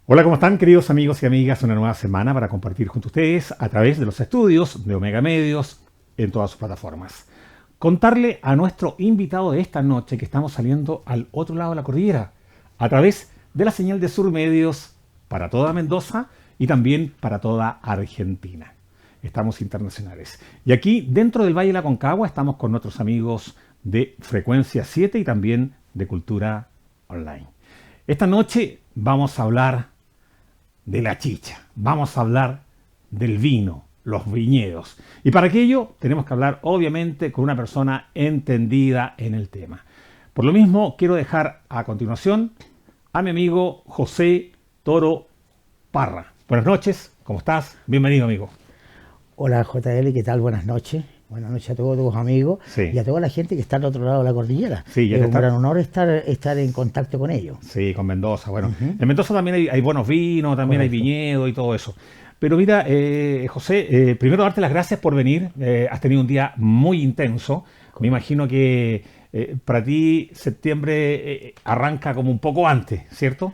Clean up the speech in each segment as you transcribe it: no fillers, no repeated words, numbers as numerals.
Hola, ¿cómo están, queridos amigos y amigas? Una nueva semana para compartir junto a ustedes a través de los estudios de Omega Medios en todas sus plataformas. Contarle a nuestro invitado de esta noche que estamos saliendo al otro lado de la cordillera a través de la señal de Sur Medios para toda Mendoza y también para toda Argentina. Estamos internacionales. Y aquí, dentro del Valle de la Concagua, estamos con nuestros amigos de Frecuencia 7 y también de Cultura Online. Esta noche vamos a hablar de la chicha, vamos a hablar del vino, los viñedos. Y para aquello tenemos que hablar, obviamente, con una persona entendida en el tema. Por lo mismo, quiero dejar a continuación a mi amigo José Toro Parra. Buenas noches, ¿cómo estás? Bienvenido, amigo. Hola, JL, ¿qué tal? Buenas noches. Buenas noches a todos tus amigos y a toda la gente que está al otro lado de la cordillera. Sí, es un gran honor estar en contacto con ellos. Sí, con Mendoza. Bueno, en Mendoza también hay buenos vinos, también hay viñedo y todo eso. Pero mira, José, primero darte las gracias por venir. Has tenido un día muy intenso. Me imagino que para ti septiembre arranca como un poco antes, ¿cierto?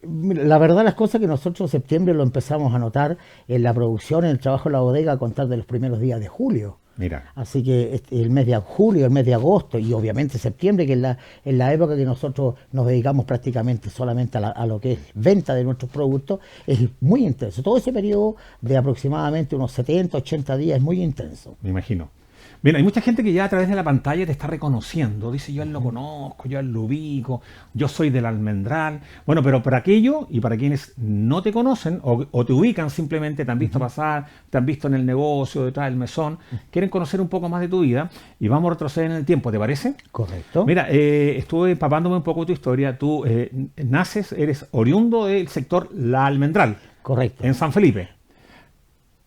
La verdad, las cosas que nosotros septiembre lo empezamos a notar en la producción, en el trabajo de la bodega, a contar de los primeros días de julio. Mira. Así que el mes de julio, el mes de agosto y obviamente septiembre, que es la época que nosotros nos dedicamos prácticamente solamente a lo que es venta de nuestros productos, es muy intenso. Todo ese periodo de aproximadamente unos 70, 80 días es muy intenso. Me imagino. Bien, hay mucha gente que ya a través de la pantalla te está reconociendo. Dice, yo a él lo conozco, yo a él lo ubico, yo soy del Almendral. Bueno, pero para aquello y para quienes no te conocen o te ubican simplemente, te han visto pasar, te han visto en el negocio, detrás del mesón, quieren conocer un poco más de tu vida y vamos a retroceder en el tiempo, ¿te parece? Correcto. Mira, estuve empapándome un poco de tu historia. Tú eres oriundo del sector La Almendral. Correcto. En San Felipe.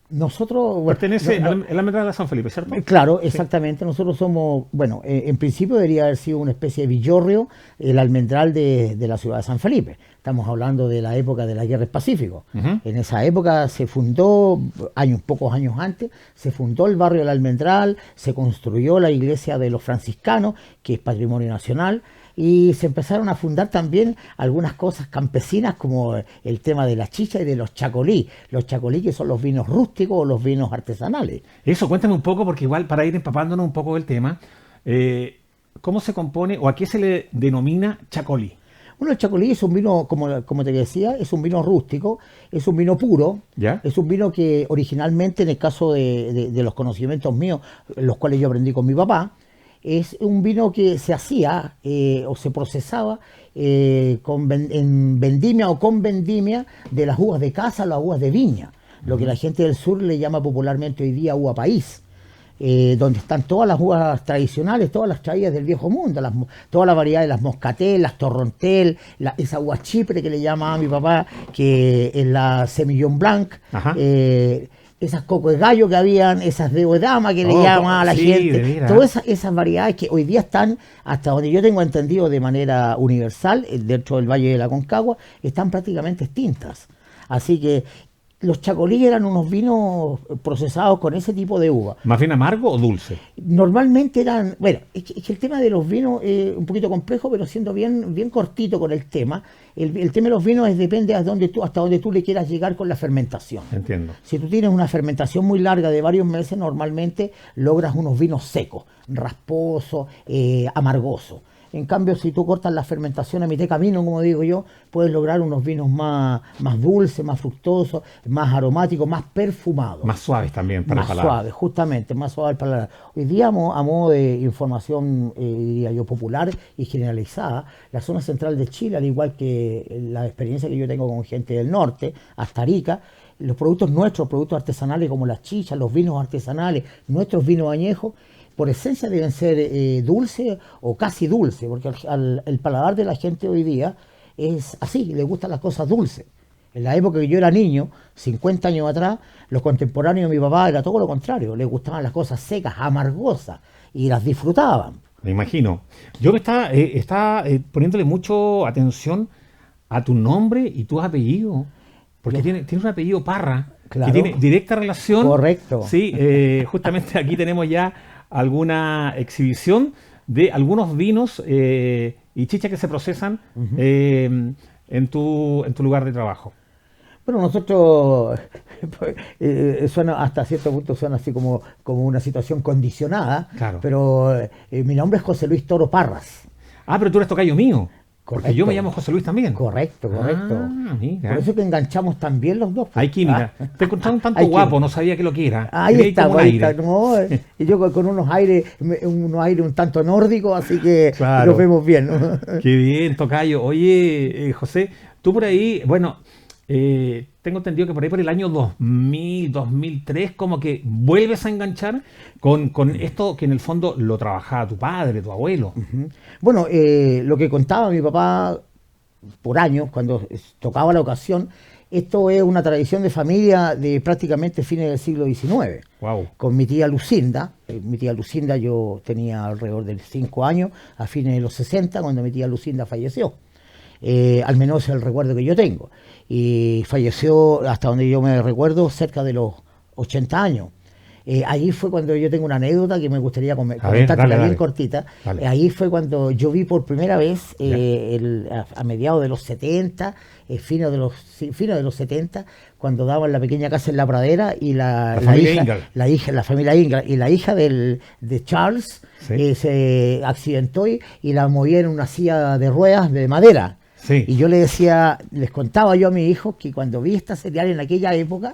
Nosotros... Pertenece a la Almendral de San Felipe, ¿cierto? Claro, exactamente. Sí. Nosotros somos, bueno, en principio debería haber sido una especie de villorrio, el almendral de la ciudad de San Felipe. Estamos hablando de la época de la Guerra del Pacífico. En esa época se fundó, pocos años antes, se fundó el barrio del Almendral, se construyó la iglesia de los franciscanos, que es patrimonio nacional, y se empezaron a fundar también algunas cosas campesinas como el tema de la chicha y de los chacolí. Los chacolí, que son los vinos rústicos o los vinos artesanales. Eso, cuéntame un poco, porque igual para ir empapándonos un poco del tema, ¿cómo se compone o a qué se le denomina chacolí? Bueno, el chacolí es un vino, como te decía, es un vino rústico, es un vino puro. ¿Ya? Es un vino que originalmente, en el caso de los conocimientos míos, los cuales yo aprendí con mi papá, es un vino que se hacía o se procesaba en vendimia o con vendimia de las uvas de caza, las uvas de viña, lo que la gente del sur le llama popularmente hoy día uva país. Donde están todas las uvas tradicionales, todas las traídas del viejo mundo, toda la variedad de las moscatel, las torrontel, esa uva chipre que le llamaba a mi papá, que es la semillón blanc, esas coco de gallo que habían, esas de dama que le llaman a la gente, todas esas variedades que hoy día están, hasta donde yo tengo entendido de manera universal, dentro del Valle de la Concagua, están prácticamente extintas. Así que los chacolí eran unos vinos procesados con ese tipo de uva. ¿Más bien amargo o dulce? Normalmente eran... Bueno, es que el tema de los vinos es un poquito complejo, pero siendo bien cortito con el tema. El tema de los vinos depende hasta donde tú le quieras llegar con la fermentación. Entiendo. Si tú tienes una fermentación muy larga de varios meses, normalmente logras unos vinos secos, rasposos, amargosos. En cambio, si tú cortas la fermentación a mitad de camino, como digo yo, puedes lograr unos vinos más dulces, más fructosos, más aromáticos, más perfumados. Más suaves también para el paladar. Más suaves, justamente, más suaves para el paladar. Hoy día, a modo de información, diría yo, popular y generalizada, la zona central de Chile, al igual que la experiencia que yo tengo con gente del norte, hasta Arica, los productos nuestros, productos artesanales como las chichas, los vinos artesanales, nuestros vinos añejos, por esencia deben ser dulces o casi dulces, porque el paladar de la gente hoy día es así, le gustan las cosas dulces. En la época que yo era niño, 50 años atrás, los contemporáneos de mi papá era todo lo contrario, les gustaban las cosas secas, amargosas, y las disfrutaban. Me imagino. Yo me estaba poniéndole mucho atención a tu nombre y tus apellidos, porque tienes un apellido Parra, claro, que tiene directa relación. Correcto. Sí, justamente aquí tenemos ya alguna exhibición de algunos vinos y chichas que se procesan en tu lugar de trabajo. Bueno, nosotros, suena hasta cierto punto suena así como una situación condicionada, claro. Pero mi nombre es José Luis Toro Parras. Ah, pero tú eres tocayo mío. Correcto. Porque yo me llamo José Luis también. Correcto. Mira. Por eso que enganchamos también los dos. Hay química. Te encontré un tanto guapo, no sabía que lo que era. Ahí está. No, y yo con unos aires un tanto nórdicos, así que claro, nos vemos bien, ¿no? Qué bien, tocayo. Oye, José, tú por ahí, bueno, tengo entendido que por ahí por el año 2000, 2003, como que vuelves a enganchar con esto que en el fondo lo trabajaba tu padre, tu abuelo. Bueno, lo que contaba mi papá por años, cuando tocaba la ocasión, esto es una tradición de familia de prácticamente fines del siglo XIX. Wow. Con mi tía Lucinda. Mi tía Lucinda yo tenía alrededor de 5 años, a fines de los 60, cuando mi tía Lucinda falleció. Al menos es el recuerdo que yo tengo. Y falleció, hasta donde yo me recuerdo, cerca de los 80 años. Ahí fue cuando yo tengo una anécdota que me gustaría comentar, bien cortita. Ahí fue cuando yo vi por primera vez, a mediados de los 70, fines de los 70, cuando daban la pequeña casa en la pradera y la familia Ingalls y la hija de Charles se accidentó y la movía en una silla de ruedas de madera. Sí. Y yo les contaba yo a mi hijo que cuando vi esta serial en aquella época,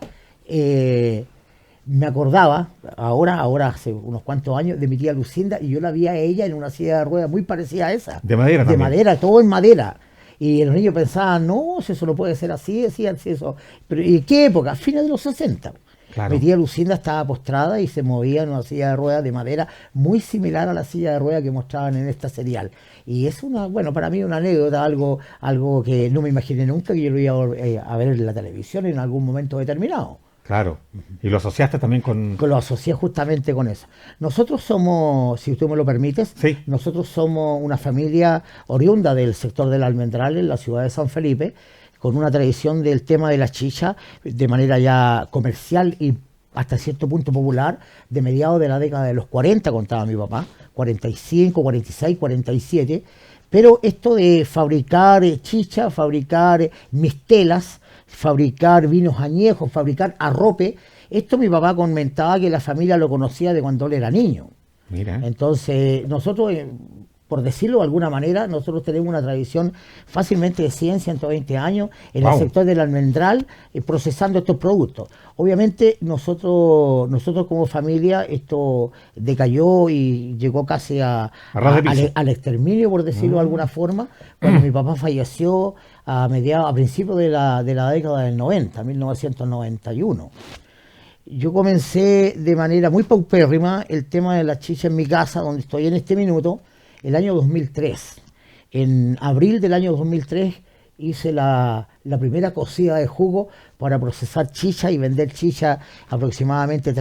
me acordaba, ahora hace unos cuantos años, de mi tía Lucinda, y yo la vi a ella en una silla de ruedas muy parecida a esa. De madera también. De madera, todo en madera. Y los niños pensaban, no, si eso no puede ser así, decían eso. Pero ¿y qué época? Fines de los 60. Claro. Mi tía Lucinda estaba postrada y se movía en una silla de ruedas de madera muy similar a la silla de ruedas que mostraban en esta serial. Y es para mí una anécdota, algo que no me imaginé nunca que yo lo iba a ver en la televisión en algún momento determinado. Claro. ¿Y lo asociaste también con...? Lo asocié justamente con eso. Nosotros somos, si usted me lo permite, nosotros somos una familia oriunda del sector del Almendral en la ciudad de San Felipe, con una tradición del tema de la chicha de manera ya comercial y hasta cierto punto popular, de mediados de la década de los 40, contaba mi papá, 45, 46, 47, pero esto de fabricar chicha, fabricar mistelas, fabricar vinos añejos, fabricar arrope, esto mi papá comentaba que la familia lo conocía de cuando él era niño. Mira. Entonces, nosotros, por decirlo de alguna manera, nosotros tenemos una tradición fácilmente de 100, 120 años en el sector del almendral procesando estos productos. Obviamente nosotros como familia esto decayó y llegó casi al exterminio, por decirlo de alguna forma, cuando mi papá falleció a principios de la década del 90, 1991. Yo comencé de manera muy paupérrima el tema de la chicha en mi casa, donde estoy en este minuto, el año 2003. En abril del año 2003 hice la primera cocida de jugo para procesar chicha y vender chicha aproximadamente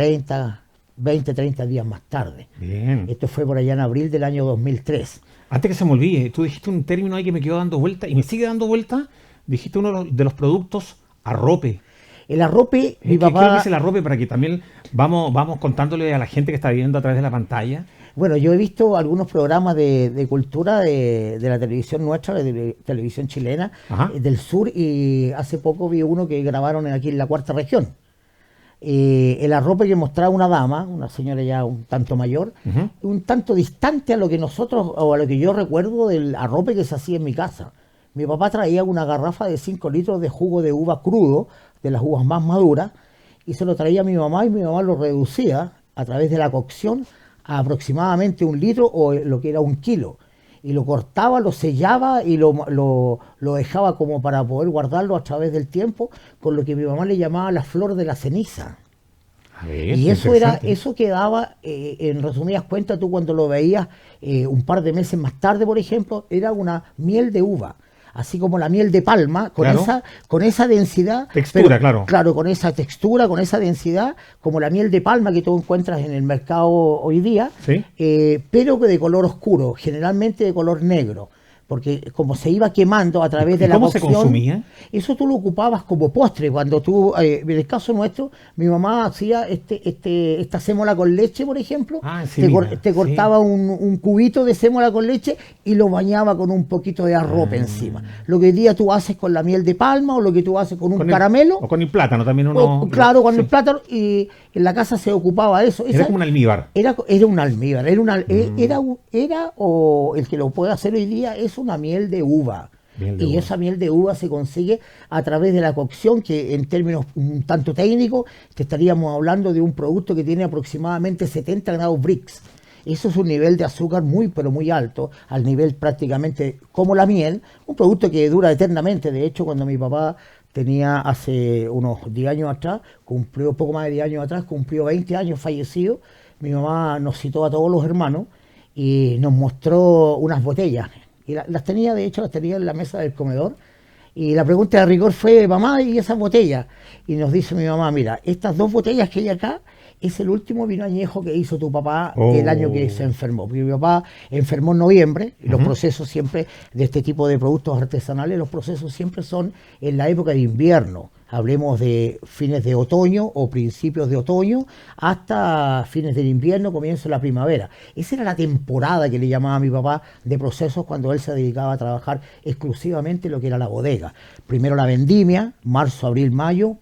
20, 30 días más tarde. Bien. Esto fue por allá en abril del año 2003. Antes que se me olvide, tú dijiste un término ahí que me quedó dando vuelta y me sigue dando vuelta. Dijiste uno de los productos, arrope. El arrope, mi papá... ¿Qué es el arrope? Para que también vamos contándole a la gente que está viendo a través de la pantalla. Bueno, yo he visto algunos programas de cultura de la televisión nuestra, de televisión chilena, del sur, y hace poco vi uno que grabaron aquí en la Cuarta Región. El arrope que mostraba una dama, una señora ya un tanto mayor, un tanto distante a lo que nosotros, o a lo que yo recuerdo del arrope que se hacía en mi casa. Mi papá traía una garrafa de 5 litros de jugo de uva crudo, de las uvas más maduras, y se lo traía a mi mamá, y mi mamá lo reducía a través de la cocción a aproximadamente 1 litro o lo que era 1 kilo. y lo cortaba, lo sellaba y lo dejaba como para poder guardarlo a través del tiempo, con lo que mi mamá le llamaba la flor de la ceniza. A ver, Y eso quedaba, en resumidas cuentas, tú cuando lo veías un par de meses más tarde, por ejemplo, era una miel de uva. Así como la miel de palma, claro, con esa densidad. Textura, claro. Claro, con esa textura, con esa densidad, como la miel de palma que tú encuentras en el mercado hoy día, ¿sí? Pero de color oscuro, generalmente de color negro. Porque como se iba quemando a través de la cocción. ¿Cómo se consumía? Eso tú lo ocupabas como postre. Cuando tú, en el caso nuestro, mi mamá hacía esta sémola con leche, por ejemplo. Te cortaba un cubito de sémola con leche y lo bañaba con un poquito de arrope encima. Lo que hoy día tú haces con la miel de palma o lo que tú haces con un caramelo. O con el plátano también Claro, con el plátano. Y en la casa se ocupaba eso. Era como un almíbar. Era un almíbar. O el que lo puede hacer hoy día es una miel de uva. Y esa miel de uva se consigue a través de la cocción, que en términos un tanto técnicos te estaríamos hablando de un producto que tiene aproximadamente 70 grados Brix. Eso es un nivel de azúcar muy, pero muy alto, al nivel prácticamente como la miel, un producto que dura eternamente. De hecho, cuando mi papá tenía hace unos 10 años atrás, poco más de 10 años atrás, cumplió 20 años fallecido, mi mamá nos citó a todos los hermanos y nos mostró unas botellas. Y las tenía en la mesa del comedor. Y la pregunta de rigor fue: mamá, ¿y esas botellas? Y nos dice mi mamá: mira, estas 2 botellas que hay acá es el último vino añejo que hizo tu papá el año que se enfermó. Porque mi papá enfermó en noviembre, y los procesos siempre de este tipo de productos artesanales, los procesos siempre son en la época de invierno. Hablemos de fines de otoño o principios de otoño hasta fines del invierno, comienzo de la primavera. Esa era la temporada que le llamaba a mi papá de procesos, cuando él se dedicaba a trabajar exclusivamente lo que era la bodega. Primero la vendimia, marzo, abril, mayo,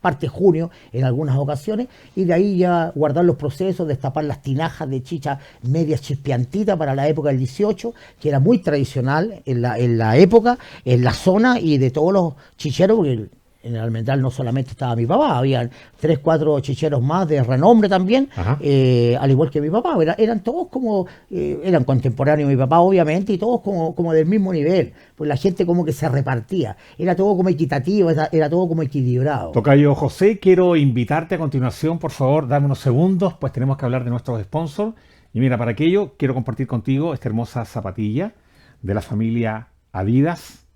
parte de junio en algunas ocasiones, y de ahí ya guardar los procesos, destapar las tinajas de chicha medias chispeantitas para la época del 18, que era muy tradicional en la época, en la zona, y de todos los chicheros, porque en el almendral no solamente estaba mi papá, habían 3, 4 chicheros más de renombre también, al igual que mi papá. Eran todos eran contemporáneos de mi papá, obviamente, y todos como del mismo nivel, pues la gente como que se repartía, era todo como equitativo, era todo como equilibrado. Tocayo José, quiero invitarte a continuación, por favor, dame unos segundos, pues tenemos que hablar de nuestros sponsors. Y mira, para aquello quiero compartir contigo esta hermosa zapatilla de la familia Adidas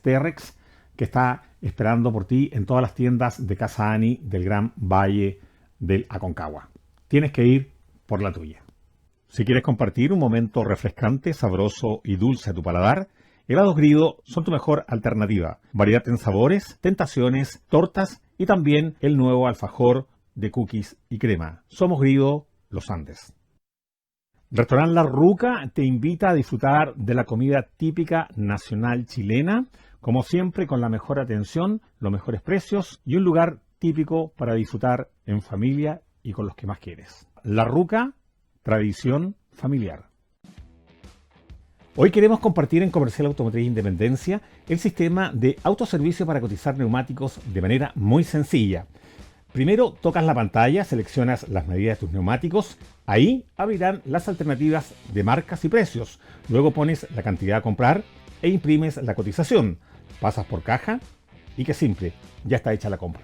T-Rex, que está esperando por ti en todas las tiendas de Casa Ani del Gran Valle del Aconcagua. Tienes que ir por la tuya. Si quieres compartir un momento refrescante, sabroso y dulce a tu paladar, helados Grido son tu mejor alternativa. Variedad en sabores, tentaciones, tortas y también el nuevo alfajor de cookies y crema. Somos Grido, Los Andes. Restaurant La Ruca te invita a disfrutar de la comida típica nacional chilena, como siempre con la mejor atención, los mejores precios y un lugar típico para disfrutar en familia y con los que más quieres. La Ruca, tradición familiar. Hoy queremos compartir en Comercial Automotriz Independencia el sistema de autoservicio para cotizar neumáticos de manera muy sencilla. Primero tocas la pantalla, seleccionas las medidas de tus neumáticos, ahí abrirán las alternativas de marcas y precios. Luego pones la cantidad a comprar e imprimes la cotización. Pasas por caja y qué simple, ya está hecha la compra.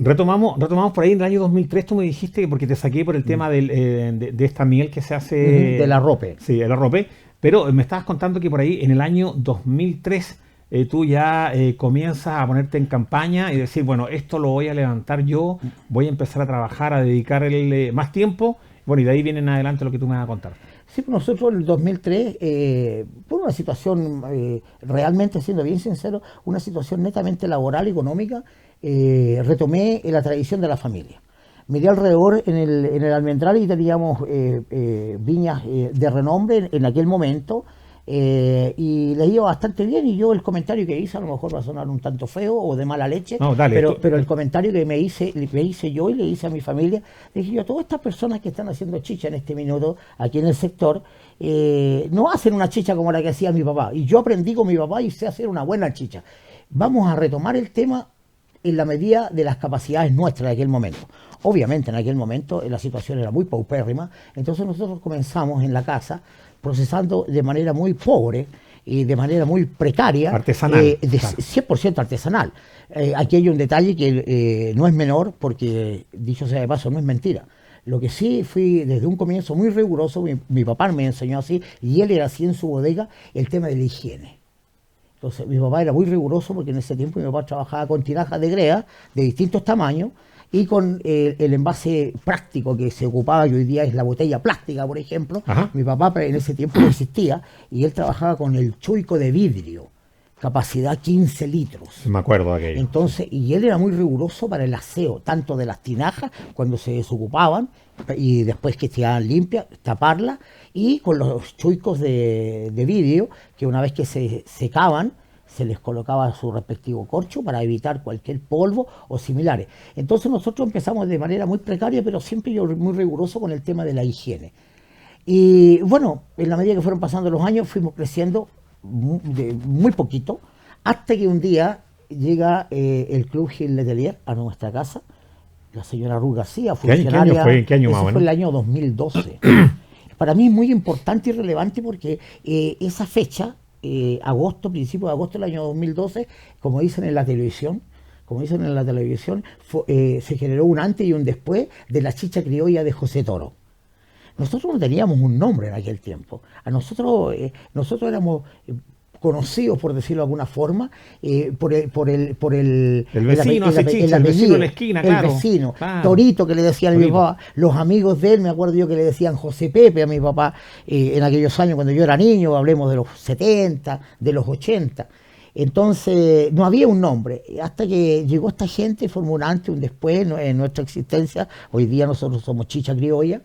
Retomamos por ahí en el año 2003, tú me dijiste, porque te saqué por el tema de esta miel que se hace... del arrope. Sí, el arrope, pero me estabas contando que por ahí en el año 2003 tú ya comienzas a ponerte en campaña y decir, bueno, esto lo voy a levantar yo, voy a empezar a trabajar, a dedicarle más tiempo, bueno, y de ahí viene en adelante lo que tú me vas a contar. Sí, nosotros en el 2003, por una situación, realmente siendo bien sincero, una situación netamente laboral, económica, retomé la tradición de la familia. Miré alrededor en el almendral y teníamos viñas de renombre en aquel momento, y les iba bastante bien, y yo el comentario que hice a lo mejor va a sonar un tanto feo o de mala leche, no, dale, pero el comentario que me hice yo y le hice a mi familia, dije yo: todas estas personas que están haciendo chicha en este minuto aquí en el sector no hacen una chicha como la que hacía mi papá, y yo aprendí con mi papá y sé hacer una buena chicha. Vamos a retomar el tema en la medida de las capacidades nuestras de aquel momento. Obviamente en aquel momento la situación era muy paupérrima, entonces nosotros comenzamos en la casa procesando de manera muy pobre y de manera muy precaria, artesanal, claro. 100% artesanal. Aquí hay un detalle que no es menor, porque dicho sea de paso, no es mentira. Lo que sí fui desde un comienzo muy riguroso, mi papá me enseñó así, y él era así en su bodega, el tema de la higiene. Entonces mi papá era muy riguroso porque en ese tiempo mi papá trabajaba con tinajas de grea de distintos tamaños y con el envase práctico que se ocupaba, que hoy día es la botella plástica, por ejemplo. Ajá. Mi papá en ese tiempo no existía y él trabajaba con el chuico de vidrio, capacidad 15 litros. Me acuerdo de aquello. Entonces, y él era muy riguroso para el aseo, tanto de las tinajas cuando se desocupaban y después que estaban limpias, taparlas, y con los chuicos de vidrio, que una vez que se secaban, se les colocaba su respectivo corcho para evitar cualquier polvo o similares. Entonces nosotros empezamos de manera muy precaria, pero siempre yo muy riguroso con el tema de la higiene. Y bueno, en la medida que fueron pasando los años, fuimos creciendo muy poquito, hasta que un día llega el Club Gil Letelier a nuestra casa, la señora Ruth García, funcionaria. ¿Qué año fue? ¿En qué año más o menos? Fue el año 2012. Para mí es muy importante y relevante porque esa fecha, principio de agosto del año 2012, como dicen en la televisión, se generó un antes y un después de la chicha criolla de José Toro. Nosotros no teníamos un nombre en aquel tiempo. Nosotros éramos conocidos, por decirlo de alguna forma, por el vecino hace chicha, el vecino en la esquina, claro. El vecino, claro. Torito, que le decían a mi papá. Los amigos de él, me acuerdo yo que le decían José Pepe a mi papá en aquellos años cuando yo era niño, hablemos de los 70, de los 80. Entonces no había un nombre, hasta que llegó esta gente, formó un antes y un después en nuestra existencia. Hoy día nosotros somos Chicha Criolla.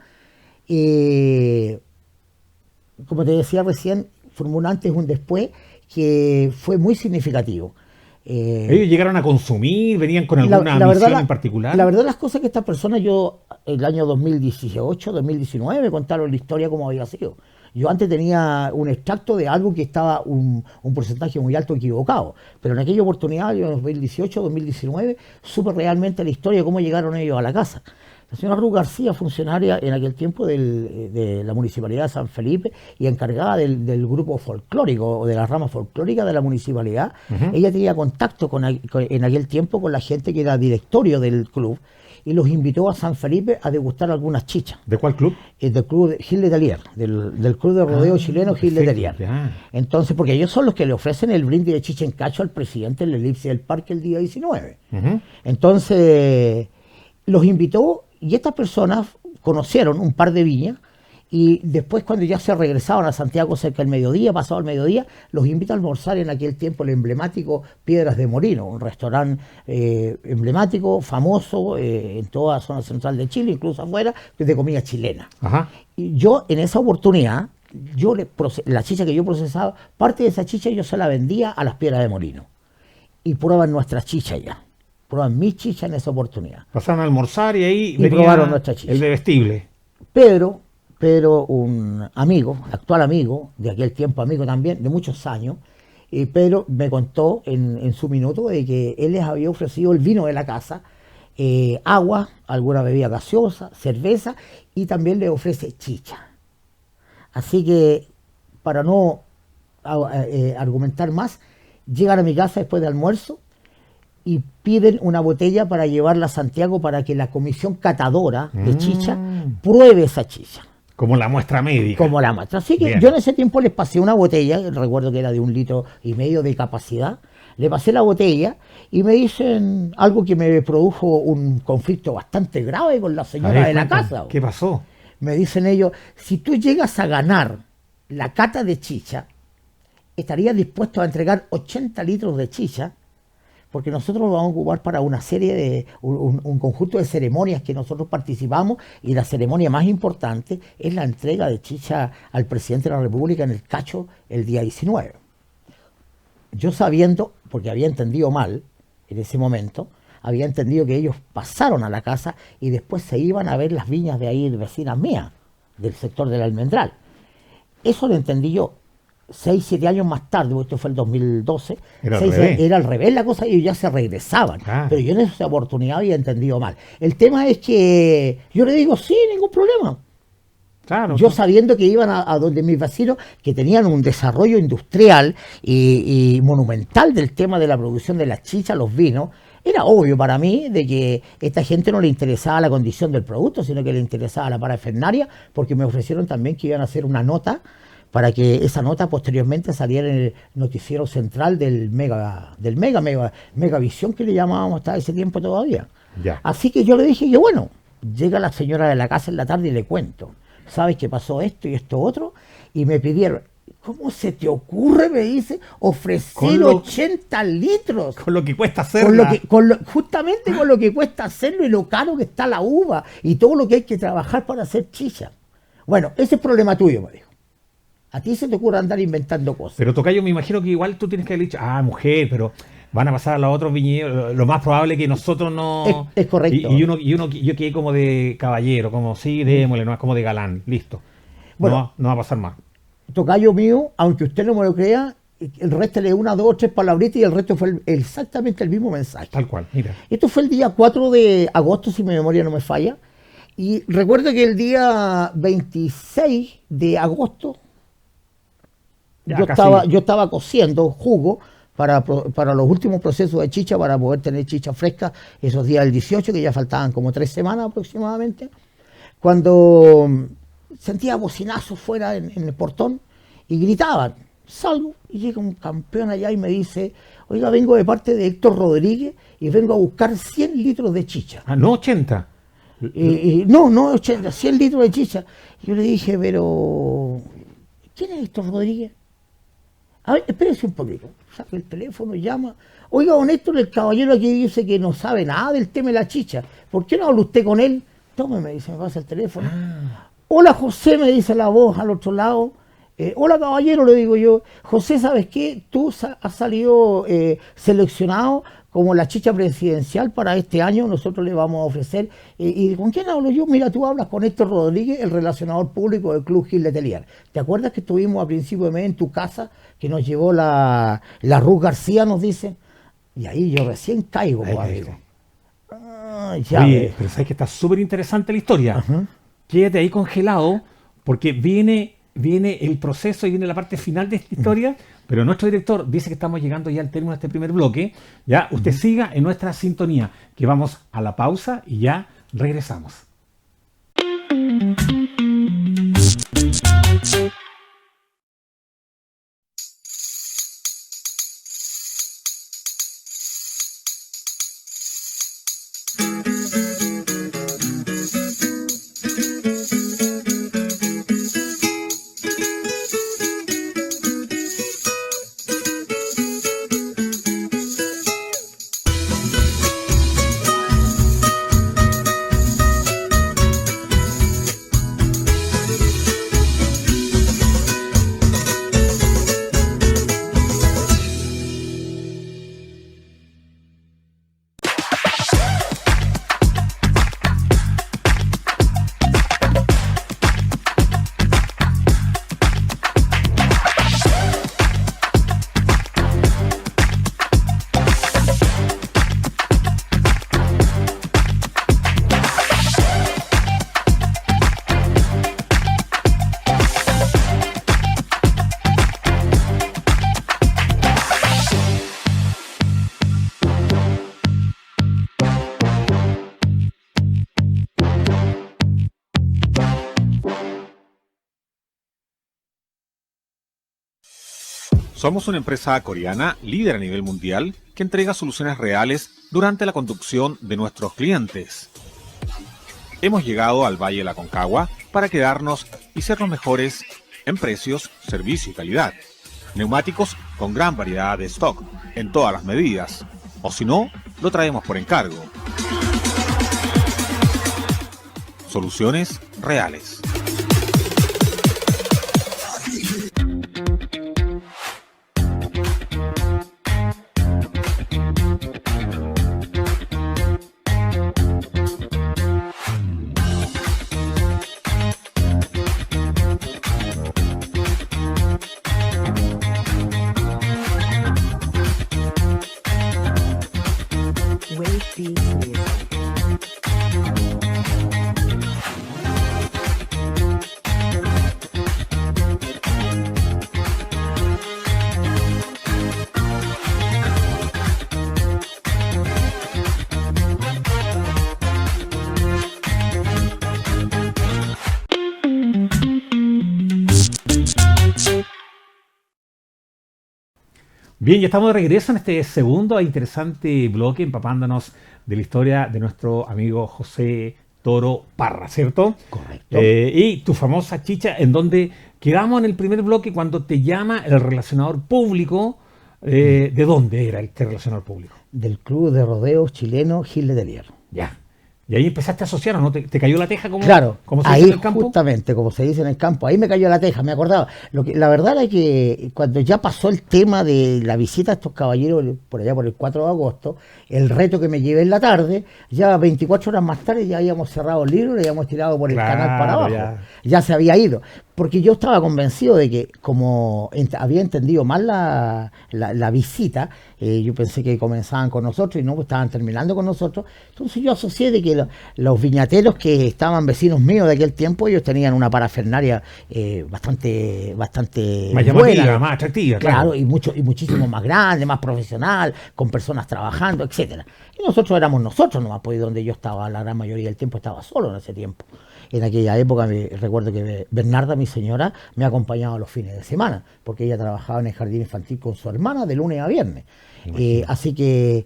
Como te decía recién, formó un antes y un después que fue muy significativo. ¿Ellos llegaron a consumir? ¿Venían con alguna misión en particular? La verdad, las cosas que estas personas, el año 2018, 2019, me contaron la historia como había sido. Yo antes tenía un extracto de algo que estaba un porcentaje muy alto equivocado, pero en aquella oportunidad, yo en 2018, 2019, supe realmente la historia de cómo llegaron ellos a la casa. La señora Ruth García, funcionaria en aquel tiempo de la Municipalidad de San Felipe y encargada del grupo folclórico o de la rama folclórica de la municipalidad, ella tenía contacto en aquel tiempo con la gente que era directorio del club y los invitó a San Felipe a degustar algunas chichas. ¿De cuál club? Del club Gil Letelier, del club de rodeo chileno Gil Letelier. Entonces, porque ellos son los que le ofrecen el brindis de chicha en cacho al presidente en la elipse del parque el día 19. Entonces, los invitó. Y estas personas conocieron un par de viñas y después cuando ya se regresaban a Santiago cerca del mediodía, pasado el mediodía, los invita a almorzar en aquel tiempo el emblemático Piedras de Molino, un restaurante emblemático, famoso en toda la zona central de Chile, incluso afuera, de comida chilena. Ajá. Y yo en esa oportunidad, la chicha que yo procesaba, parte de esa chicha yo se la vendía a las Piedras de Molino y prueban nuestra chicha ya. Probaban mi chicha en esa oportunidad. Pasaron a almorzar y ahí probaron nuestra chicha. El bebestible. Pedro, un amigo, actual amigo, de aquel tiempo amigo también, de muchos años, Pedro me contó en su minuto de que él les había ofrecido el vino de la casa, agua, alguna bebida gaseosa, cerveza, y también le ofrece chicha. Así que, para no argumentar más, llegan a mi casa después de almuerzo, y piden una botella para llevarla a Santiago para que la comisión catadora de chicha pruebe esa chicha. Como la muestra médica. Como la muestra. Así que yo en ese tiempo les pasé una botella, recuerdo que era de 1,5 litros de capacidad, le pasé la botella y me dicen algo que me produjo un conflicto bastante grave con la señora de la casa. ¿Qué pasó? Me dicen ellos, si tú llegas a ganar la cata de chicha, estarías dispuesto a entregar 80 litros de chicha, porque nosotros lo vamos a ocupar para una serie de, un conjunto de ceremonias que nosotros participamos, y la ceremonia más importante es la entrega de chicha al presidente de la República en el Cacho el día 19. Yo sabiendo, porque había entendido mal en ese momento, había entendido que ellos pasaron a la casa y después se iban a ver las viñas de ahí, vecinas mías, del sector del Almendral. Eso lo entendí yo. 6, 7 años más tarde, porque esto fue el 2012, era al revés la cosa y ellos ya se regresaban. Ah. Pero yo en esa oportunidad había entendido mal. El tema es que yo le digo, sí, ningún problema. Claro, yo sabiendo que iban a donde mis vecinos, que tenían un desarrollo industrial y monumental del tema de la producción de las chichas, los vinos, era obvio para mí de que a esta gente no le interesaba la condición del producto, sino que le interesaba la parafernalia, porque me ofrecieron también que iban a hacer una nota para que esa nota posteriormente saliera en el noticiero central del Megavisión, que le llamábamos hasta ese tiempo todavía. Ya. Así que yo le dije que bueno, llega la señora de la casa en la tarde y le cuento, ¿sabes que pasó esto y esto otro? Y me pidieron, ¿cómo se te ocurre, me dice, ofrecer 80 litros? Con lo que cuesta hacerlo. Justamente con lo que cuesta hacerlo y lo caro que está la uva y todo lo que hay que trabajar para hacer chicha. Bueno, ese es problema tuyo, me dijo. A ti se te ocurre andar inventando cosas. Pero tocayo, me imagino que igual tú tienes que haber dicho, mujer, pero van a pasar a los otros viñedos, lo más probable es que nosotros no... Es correcto. Yo quedé como de caballero, como sí, démosle, no es como de galán, listo. Bueno, no va a pasar más. Tocayo mío, aunque usted no me lo crea, el resto le 1, 2, 3 palabritas y el resto fue exactamente el mismo mensaje. Tal cual, mira. Esto fue el día 4 de agosto, si mi memoria no me falla. Y recuerdo que el día 26 de agosto yo estaba cociendo jugo para los últimos procesos de chicha, para poder tener chicha fresca esos días del 18, que ya faltaban como 3 semanas aproximadamente, cuando sentía bocinazos fuera en el portón y gritaban. Salgo y llega un campeón allá y me dice, oiga, vengo de parte de Héctor Rodríguez y vengo a buscar 100 litros de chicha. No 80. No 80, 100 litros de chicha. Yo le dije, pero ¿quién es Héctor Rodríguez? A ver, espérese un poquito. Saca el teléfono, llama. Oiga, don Héctor, el caballero aquí dice que no sabe nada del tema de la chicha. ¿Por qué no habla usted con él? Tome, me dice, me pasa el teléfono. Hola, José, me dice la voz al otro lado. Hola, caballero, le digo yo. José, ¿sabes qué? Tú has salido seleccionado como la chicha presidencial para este año. Nosotros le vamos a ofrecer. ¿Y con quién hablo yo? Mira, tú hablas con Héctor Rodríguez, el relacionador público del Club Gil Letelier. ¿Te acuerdas que estuvimos a principio de mes en tu casa, que nos llevó la Ruth García, nos dice? Y ahí yo recién caigo, amigo. Oye, pero sabes que está súper interesante la historia. Quédate ahí congelado, porque viene el proceso y viene la parte final de esta historia, pero nuestro director dice que estamos llegando ya al término de este primer bloque. Ya, usted siga en nuestra sintonía, que vamos a la pausa y ya regresamos. Somos una empresa coreana líder a nivel mundial que entrega soluciones reales durante la conducción de nuestros clientes. Hemos llegado al Valle de la Aconcagua para quedarnos y ser los mejores en precios, servicio y calidad. Neumáticos con gran variedad de stock en todas las medidas, o si no, lo traemos por encargo. Soluciones reales. Bien, ya estamos de regreso en este segundo e interesante bloque, empapándonos de la historia de nuestro amigo José Toro Parra, ¿cierto? Correcto. Y tu famosa chicha, en donde quedamos en el primer bloque cuando te llama el relacionador público. ¿De dónde era este relacionador público? Del Club de Rodeos Chileno Gil Letelier. Ya. Y ahí empezaste a asociar, ¿o no? ¿Te cayó la teja claro, como se ahí dice en el campo? Justamente, como se dice en el campo, ahí me cayó la teja, me acordaba. La verdad es que cuando ya pasó el tema de la visita a estos caballeros, por allá por el 4 de agosto, el reto que me llevé en la tarde, ya 24 horas más tarde ya habíamos cerrado el libro, le habíamos tirado por el canal para abajo. Ya se había ido. Porque yo estaba convencido de que, como había entendido mal la visita, yo pensé que comenzaban con nosotros y no, pues estaban terminando con nosotros. Entonces yo asocié de que los viñateros que estaban vecinos míos de aquel tiempo, ellos tenían una parafernalia bastante más llamativa, más atractiva. Claro, y muchísimo más grande, más profesional, con personas trabajando, etcétera. Y nosotros éramos nosotros nomás, pues donde yo estaba la gran mayoría del tiempo, estaba solo en ese tiempo. En aquella época recuerdo que Bernarda, mi señora, me acompañaba los fines de semana, porque ella trabajaba en el jardín infantil con su hermana de lunes a viernes. Así que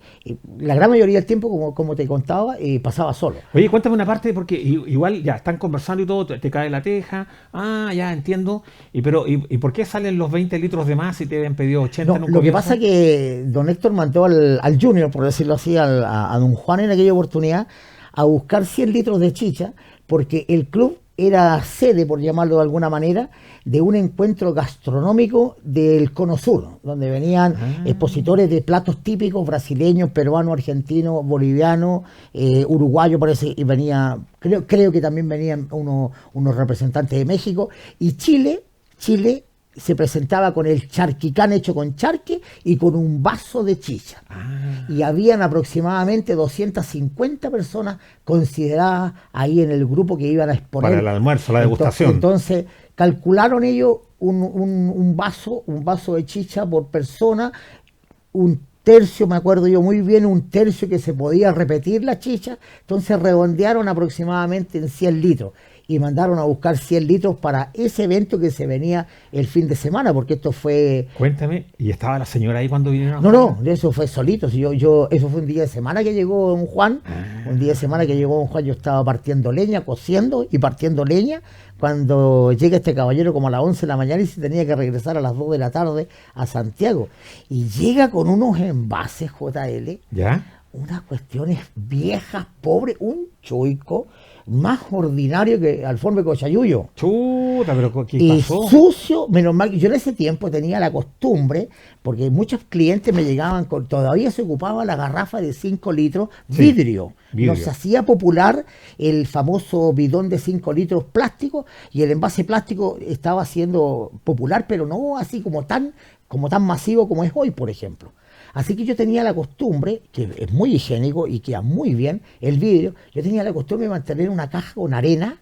la gran mayoría del tiempo, como te contaba, pasaba solo. Oye, cuéntame una parte, porque igual ya están conversando y todo, te cae la teja. Ah, ya entiendo. ¿Y por qué salen los 20 litros de más si te habían pedido 80? No, lo que pasa es que don Héctor mandó al Junior, por decirlo así, a don Juan en aquella oportunidad, a buscar 100 litros de chicha, porque el club era sede, por llamarlo de alguna manera, de un encuentro gastronómico del Cono Sur, donde venían expositores de platos típicos brasileños, peruanos, argentinos, bolivianos, uruguayos, parece, y venía, creo que también venían unos representantes de México, y Chile se presentaba con el charquicán hecho con charque y con un vaso de chicha. Y habían aproximadamente 250 personas consideradas ahí en el grupo que iban a exponer. Para el almuerzo, la degustación. Entonces calcularon ellos un vaso de chicha por persona, un tercio, me acuerdo yo muy bien, un tercio que se podía repetir la chicha. Entonces redondearon aproximadamente en 100 litros. Y mandaron a buscar 100 litros para ese evento que se venía el fin de semana, porque esto fue... Cuéntame, ¿y estaba la señora ahí cuando vinieron? No, eso fue solito. Eso fue un día de semana que llegó don Juan. Un día de semana que llegó don Juan, yo estaba partiendo leña, cociendo y partiendo leña, cuando llega este caballero como a las 11 de la mañana y se tenía que regresar a las 2 de la tarde a Santiago. Y llega con unos envases, JL. ¿Ya? Unas cuestiones viejas, pobres, un choico más ordinario que Alforme Cochayuyo. Chuta, pero ¿qué pasó? Y sucio, menos mal. Yo en ese tiempo tenía la costumbre, porque muchos clientes me llegaban con, todavía se ocupaba la garrafa de 5 litros vidrio. Nos hacía popular el famoso bidón de 5 litros plástico, y el envase plástico estaba siendo popular, pero no así como tan masivo como es hoy, por ejemplo. Así que yo tenía la costumbre, que es muy higiénico y queda muy bien el vidrio, yo tenía la costumbre de mantener una caja con arena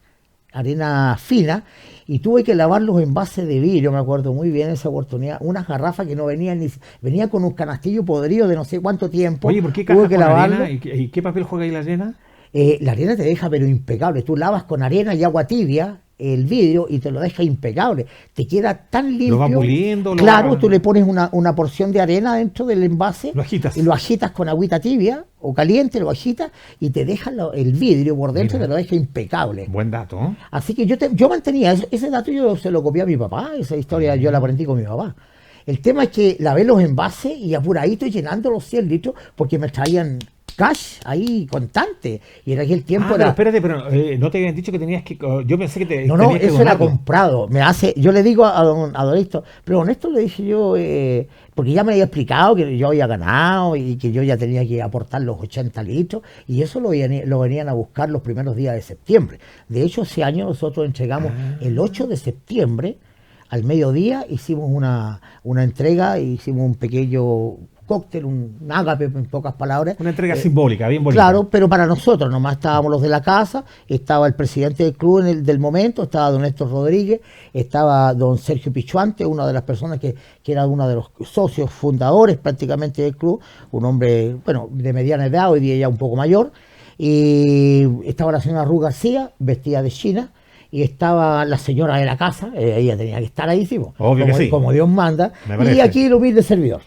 fina, y tuve que lavar los envases de vidrio, me acuerdo muy bien esa oportunidad, unas garrafas que no venían venía con un canastillo podrido de no sé cuánto tiempo. Oye, ¿por qué caja con arena? ¿Y qué papel juega ahí la arena? La arena te deja pero impecable, tú lavas con arena y agua tibia el vidrio y te lo deja impecable, te queda tan limpio. Lo va puliendo. Claro, tú le pones una porción de arena dentro del envase, lo agitas. Y lo agitas con agüita tibia o caliente, lo agitas y te deja el vidrio por dentro. Mira, te lo deja impecable. Buen dato, ¿eh? Así que yo mantenía ese dato, yo se lo copié a mi papá, esa historia yo la aprendí con mi papá. El tema es que lavé los envases y apuradito llenando los 100 litros porque me traían cash ahí constante, y en aquel tiempo era... Pero espérate, no te habían dicho que tenías que... Yo pensé que tenías que eso era comprado. Yo le digo a don Héctor, pero don Héctor le dije yo, porque ya me había explicado que yo había ganado y que yo ya tenía que aportar los 80 litros, y eso lo venían a buscar los primeros días de septiembre. De hecho, ese año nosotros entregamos el 8 de septiembre, al mediodía, hicimos una entrega, hicimos un pequeño cóctel, un ágape, en pocas palabras. Una entrega simbólica, bien bonita. Claro, pero para nosotros, nomás estábamos los de la casa, estaba el presidente del club del momento, estaba don Néstor Rodríguez, estaba don Sergio Pichuante, una de las personas que era uno de los socios fundadores prácticamente del club, un hombre, bueno, de mediana edad, hoy día ya un poco mayor, y estaba la señora Ru García, vestida de china, y estaba la señora de la casa, ella tenía que estar ahí, Obvio que sí. Como Dios manda, y aquí el humilde servidor.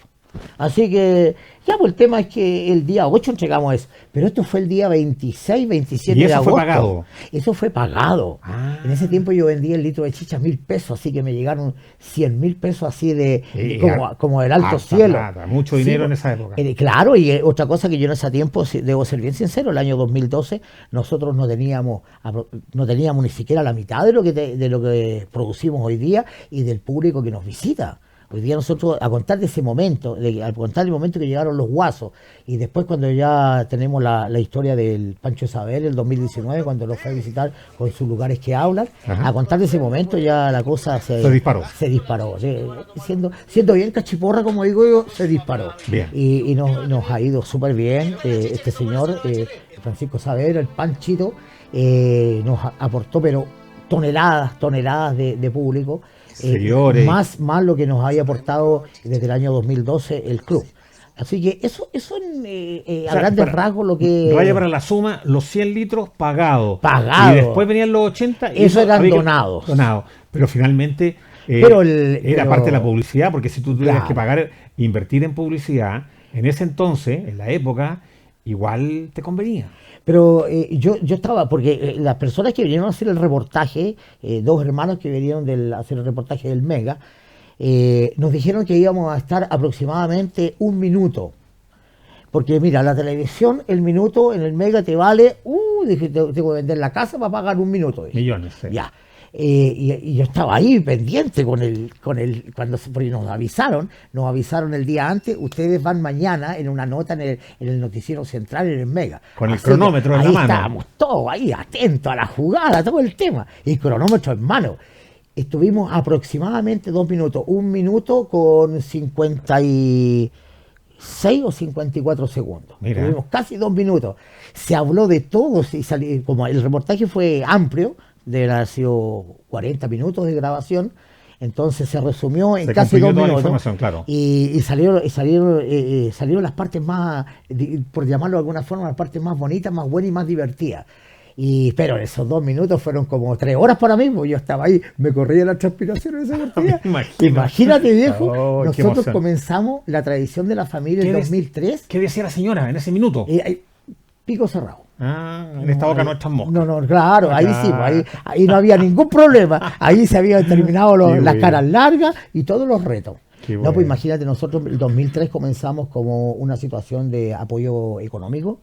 Así que, ya, pues el tema es que el día 8 entregamos eso. Pero esto fue el día 26, 27 ¿Y eso de agosto. fue pagado? Eso fue pagado. En ese tiempo yo vendía el litro de chicha 1.000 pesos, así que me llegaron 100.000 pesos así como del alto cielo. Plata, mucho dinero, sí, en esa época. Claro, y otra cosa que yo en ese tiempo, debo ser bien sincero, el año 2012 nosotros no teníamos ni siquiera la mitad de lo que producimos hoy día y del público que nos visita. Hoy día nosotros, a contar de ese momento, al contar el momento que llegaron los guasos, y después cuando ya tenemos la historia del Pancho Isabel, el 2019, cuando nos fue a visitar con sus lugares que hablan, ajá, a contar de ese momento ya la cosa se disparó. Se disparó. ¿Sí? Siendo bien cachiporra, como digo yo, se disparó. Bien. Y nos ha ido súper bien. Este señor, Francisco Saavedra, el Panchito, nos aportó, pero toneladas de público. Más lo que nos había aportado desde el año 2012 el club. Así que eso a grandes rasgos lo que... Vaya para la suma, los 100 litros pagados. Pagados. Y después venían los 80. Eso eran donados. Pero finalmente era parte de la publicidad, porque si tú tuvieras que pagar, invertir en publicidad, en ese entonces, en la época, igual te convenía. Pero yo estaba, porque las personas que vinieron a hacer el reportaje, dos hermanos que vinieron a hacer el reportaje del Mega, nos dijeron que íbamos a estar aproximadamente 1 minuto. Porque mira, la televisión, el minuto en el Mega te vale, dije, tengo que vender la casa para pagar 1 minuto. Dije. Millones, sí. Ya. Y yo estaba ahí pendiente porque nos avisaron el día antes, ustedes van mañana en una nota en el noticiero central en el Mega. Con el cronómetro en la mano. Ahí estábamos todos ahí atentos a la jugada, todo el tema, y el cronómetro en mano. Estuvimos aproximadamente 2 minutos, 1 minuto con 56 o 54 segundos. Mira. Estuvimos casi 2 minutos. Se habló de todo, como el reportaje fue amplio, deben haber sido 40 minutos de grabación, entonces se resumió en casi 2 minutos. Claro. Y salieron las partes más, por llamarlo de alguna forma, las partes más bonitas, más buenas y más divertidas. Pero esos 2 minutos fueron como 3 horas para mí, porque yo estaba ahí, me corría la transpiración en esa partida. Imagínate, viejo, nosotros comenzamos la tradición de la familia en 2003. ¿Qué decía la señora en ese minuto? Pico cerrado. En esta boca no están moscas. No, claro, ahí sí, ahí no había ningún problema. Ahí se habían terminado las caras largas y todos los retos. Bueno. No, pues imagínate, nosotros en el 2003 comenzamos como una situación de apoyo económico,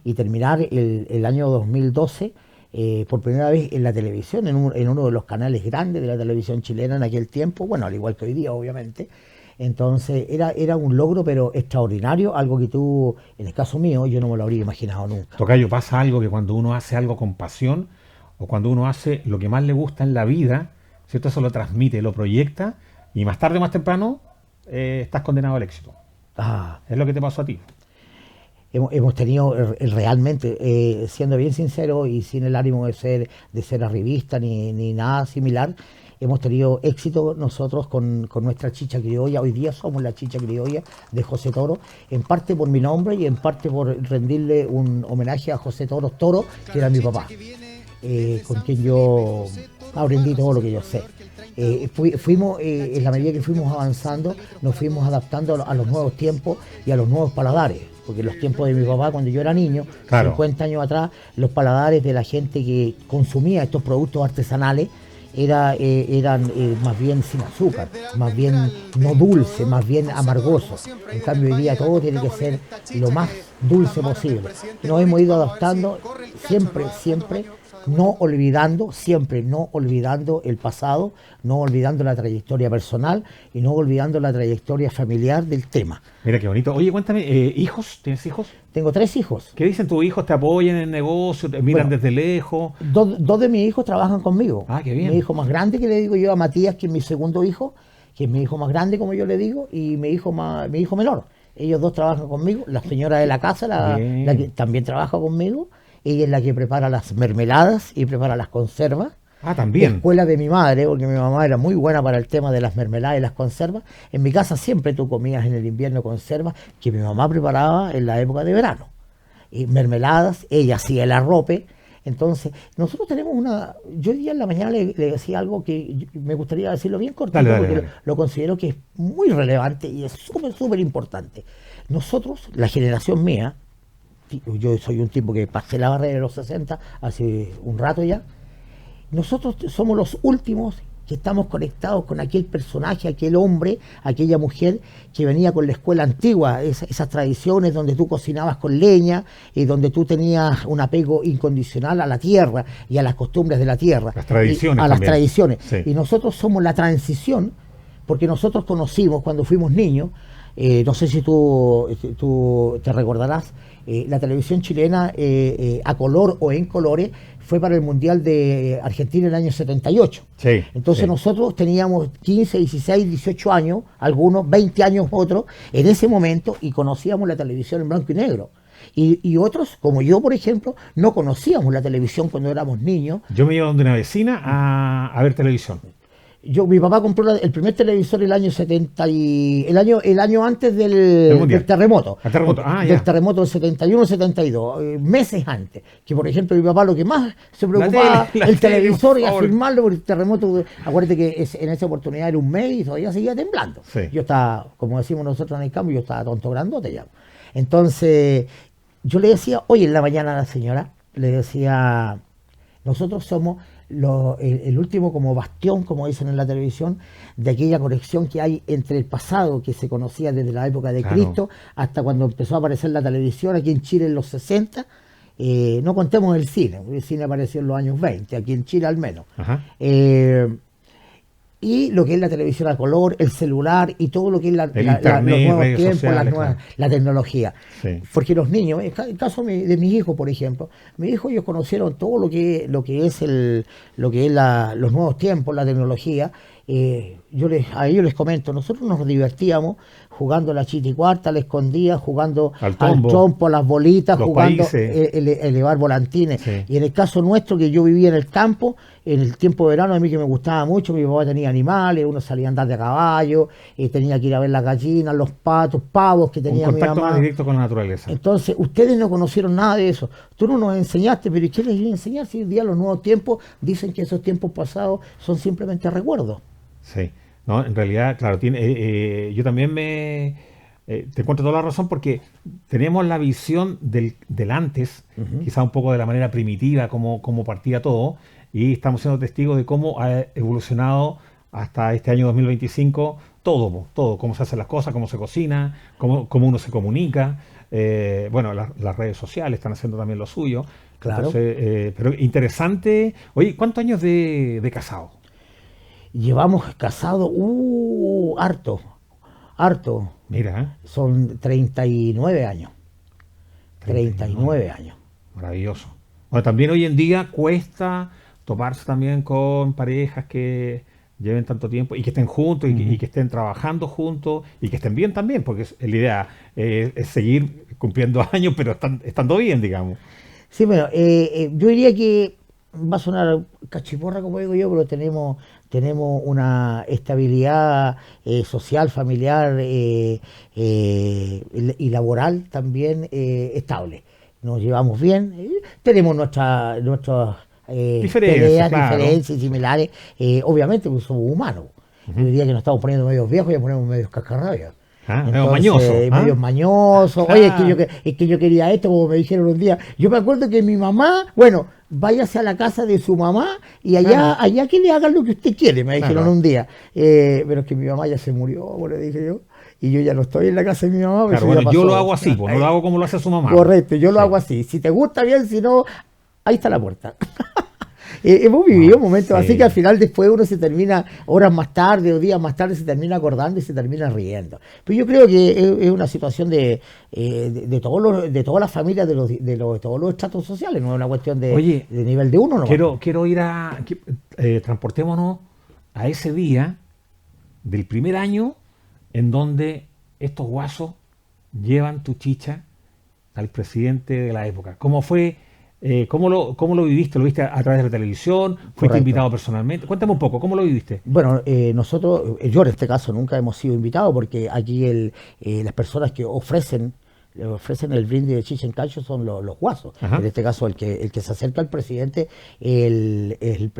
y terminar el año 2012 por primera vez en la televisión, en uno de los canales grandes de la televisión chilena en aquel tiempo, bueno, al igual que hoy día, obviamente. Entonces era un logro, pero extraordinario, algo que tú, en el caso mío, yo no me lo habría imaginado nunca. Tocayo, pasa algo que cuando uno hace algo con pasión, o cuando uno hace lo que más le gusta en la vida, ¿cierto? Eso lo transmite, lo proyecta, y más tarde o más temprano estás condenado al éxito. Es lo que te pasó a ti. Hemos tenido realmente, siendo bien sincero y sin el ánimo de ser arribista ni nada similar, hemos tenido éxito nosotros con nuestra chicha criolla. Hoy día somos la chicha criolla de José Toro, en parte por mi nombre y en parte por rendirle un homenaje a José Toro, que era mi papá, con quien yo aprendí todo lo que yo sé. Fuimos, en la medida que fuimos avanzando, nos fuimos adaptando a los nuevos tiempos y a los nuevos paladares. Porque en los tiempos de mi papá, cuando yo era niño, claro, 50 años atrás, los paladares de la gente que consumía estos productos artesanales eran más bien sin azúcar, más bien no dulce, más bien amargoso. En cambio hoy día todo tiene que ser lo más dulce posible. Nos hemos ido adaptando siempre no olvidando el pasado, no olvidando la trayectoria personal y no olvidando la trayectoria familiar del tema. Mira qué bonito. Oye, cuéntame, ¿hijos? ¿Tienes hijos? Tengo 3 hijos. ¿Qué dicen tus hijos? ¿Te apoyan en el negocio? ¿Te miran desde lejos? Dos de mis hijos trabajan conmigo. Ah, qué bien. Mi hijo más grande, que le digo yo a Matías, que es mi segundo hijo, que es mi hijo más grande, como yo le digo, y mi hijo menor. Ellos dos trabajan conmigo. La señora de la casa, la que también trabaja conmigo. Ella es la que prepara las mermeladas y prepara las conservas. Ah, también. Escuela de mi madre, porque mi mamá era muy buena para el tema de las mermeladas y las conservas. En mi casa siempre tú comías en el invierno conservas que mi mamá preparaba en la época de verano. Y mermeladas, ella hacía el arrope, Entonces, nosotros tenemos yo hoy día en la mañana le decía algo que me gustaría decirlo bien cortito, porque lo considero que es muy relevante y es súper, súper importante. Nosotros, la generación mía, yo soy un tipo que pasé la barrera de los 60 hace un rato ya, nosotros somos los últimos que estamos conectados con aquel personaje, aquel hombre, aquella mujer que venía con la escuela antigua, esas tradiciones donde tú cocinabas con leña y donde tú tenías un apego incondicional a la tierra y a las costumbres de la tierra. Las tradiciones. A las tradiciones. Sí. Y nosotros somos la transición, porque nosotros conocimos cuando fuimos niños, no sé si tú te recordarás, la televisión chilena a color o en colores fue para el Mundial de Argentina en el año 78. Sí, Entonces sí. nosotros teníamos 15, 16, 18 años, algunos 20 años otros, en ese momento, y conocíamos la televisión en blanco y negro. Y otros, como yo, por ejemplo, no conocíamos la televisión cuando éramos niños. Yo me iba donde una vecina a ver televisión. Mi papá compró el primer televisor el año 70 el año antes del terremoto. Del terremoto del 71-72, meses antes. Que por ejemplo mi papá lo que más se preocupaba, el televisor y a firmarlo por el terremoto. Acuérdate que en esa oportunidad era un mes y todavía seguía temblando. Sí. Yo estaba, como decimos nosotros en el campo, yo estaba tonto grandote ya. Entonces, yo le decía, hoy en la mañana a la señora, le decía, nosotros somos el último como bastión, como dicen en la televisión, de aquella conexión que hay entre el pasado que se conocía desde la época de Cristo hasta cuando empezó a aparecer la televisión aquí en Chile en los 60. No contemos el cine apareció en los años 20, aquí en Chile al menos. Y lo que es la televisión a color, el celular y todo lo que es los nuevos tiempos, la tecnología. Sí. Porque los niños, en el caso de mis hijos, por ejemplo, mis hijos ellos conocieron todo lo que es los nuevos tiempos, la tecnología. A ellos les comento, nosotros nos divertíamos jugando a la chiticuarta, a la escondida, jugando al trompo, a las bolitas, jugando elevar volantines. Sí. Y en el caso nuestro, que yo vivía en el campo, en el tiempo de verano, a mí que me gustaba mucho, mi papá tenía animales, uno salía a andar de caballo, tenía que ir a ver las gallinas, los patos, pavos que tenía mi mamá. Un contacto más directo con la naturaleza. Entonces, ustedes no conocieron nada de eso. Tú no nos enseñaste, pero ¿y qué les iba a enseñar si hoy día los nuevos tiempos dicen que esos tiempos pasados son simplemente recuerdos? Sí, no, en realidad, claro, yo también te encuentro toda la razón porque tenemos la visión del antes, quizá un poco de la manera primitiva, como partía todo, y estamos siendo testigos de cómo ha evolucionado hasta este año 2025 todo, cómo se hacen las cosas, cómo se cocina, cómo uno se comunica. Bueno, las redes sociales están haciendo también lo suyo. Claro. Entonces, pero interesante. Oye, ¿cuántos años de casado? Llevamos casados, harto. Mira. Son 39 años. 39 años. Maravilloso. Bueno, también hoy en día cuesta toparse también con parejas que lleven tanto tiempo y que estén juntos y que estén trabajando juntos y que estén bien también, porque la idea es seguir cumpliendo años, pero estando bien, digamos. Sí, bueno, yo diría que va a sonar cachiporra, como digo yo, pero tenemos una estabilidad social, familiar y laboral también estable. Nos llevamos bien, tenemos nuestras diferencias similares, obviamente porque somos humanos. Yo diría que nos estamos poniendo medios viejos y ya ponemos medios cascarrabias. Medio mañoso. Medios mañosos. Oye, es que yo quería esto, como me dijeron un día. Yo me acuerdo que mi mamá, bueno, váyase a la casa de su mamá y allá que le hagan lo que usted quiere, me dijeron un día. Pero es que mi mamá ya se murió, como le dije yo. Y yo ya no estoy en la casa de mi mamá. Claro, bueno, yo lo hago así, no lo hago como lo hace su mamá. Correcto, yo lo hago así. Si te gusta bien, si no, ahí está la puerta. Hemos vivido momentos así que al final después uno se termina, horas más tarde o días más tarde, se termina acordando y se termina riendo. Pero yo creo que es una situación de todas las familias, de todos los estratos sociales, no es una cuestión de nivel de uno. ¿No? Quiero ir transportémonos a ese día del primer año en donde estos guasos llevan tu chicha al presidente de la época. ¿Cómo fue? ¿Cómo lo viviste? ¿Lo viste a través de la televisión? ¿Fuiste Correcto. Invitado personalmente? Cuéntame un poco, ¿cómo lo viviste? Bueno, nosotros, yo en este caso nunca hemos sido invitados porque aquí las personas que ofrecen le ofrecen el brindis de chicha en calcio son los guasos. Ajá. En este caso, el que se acerca al presidente, el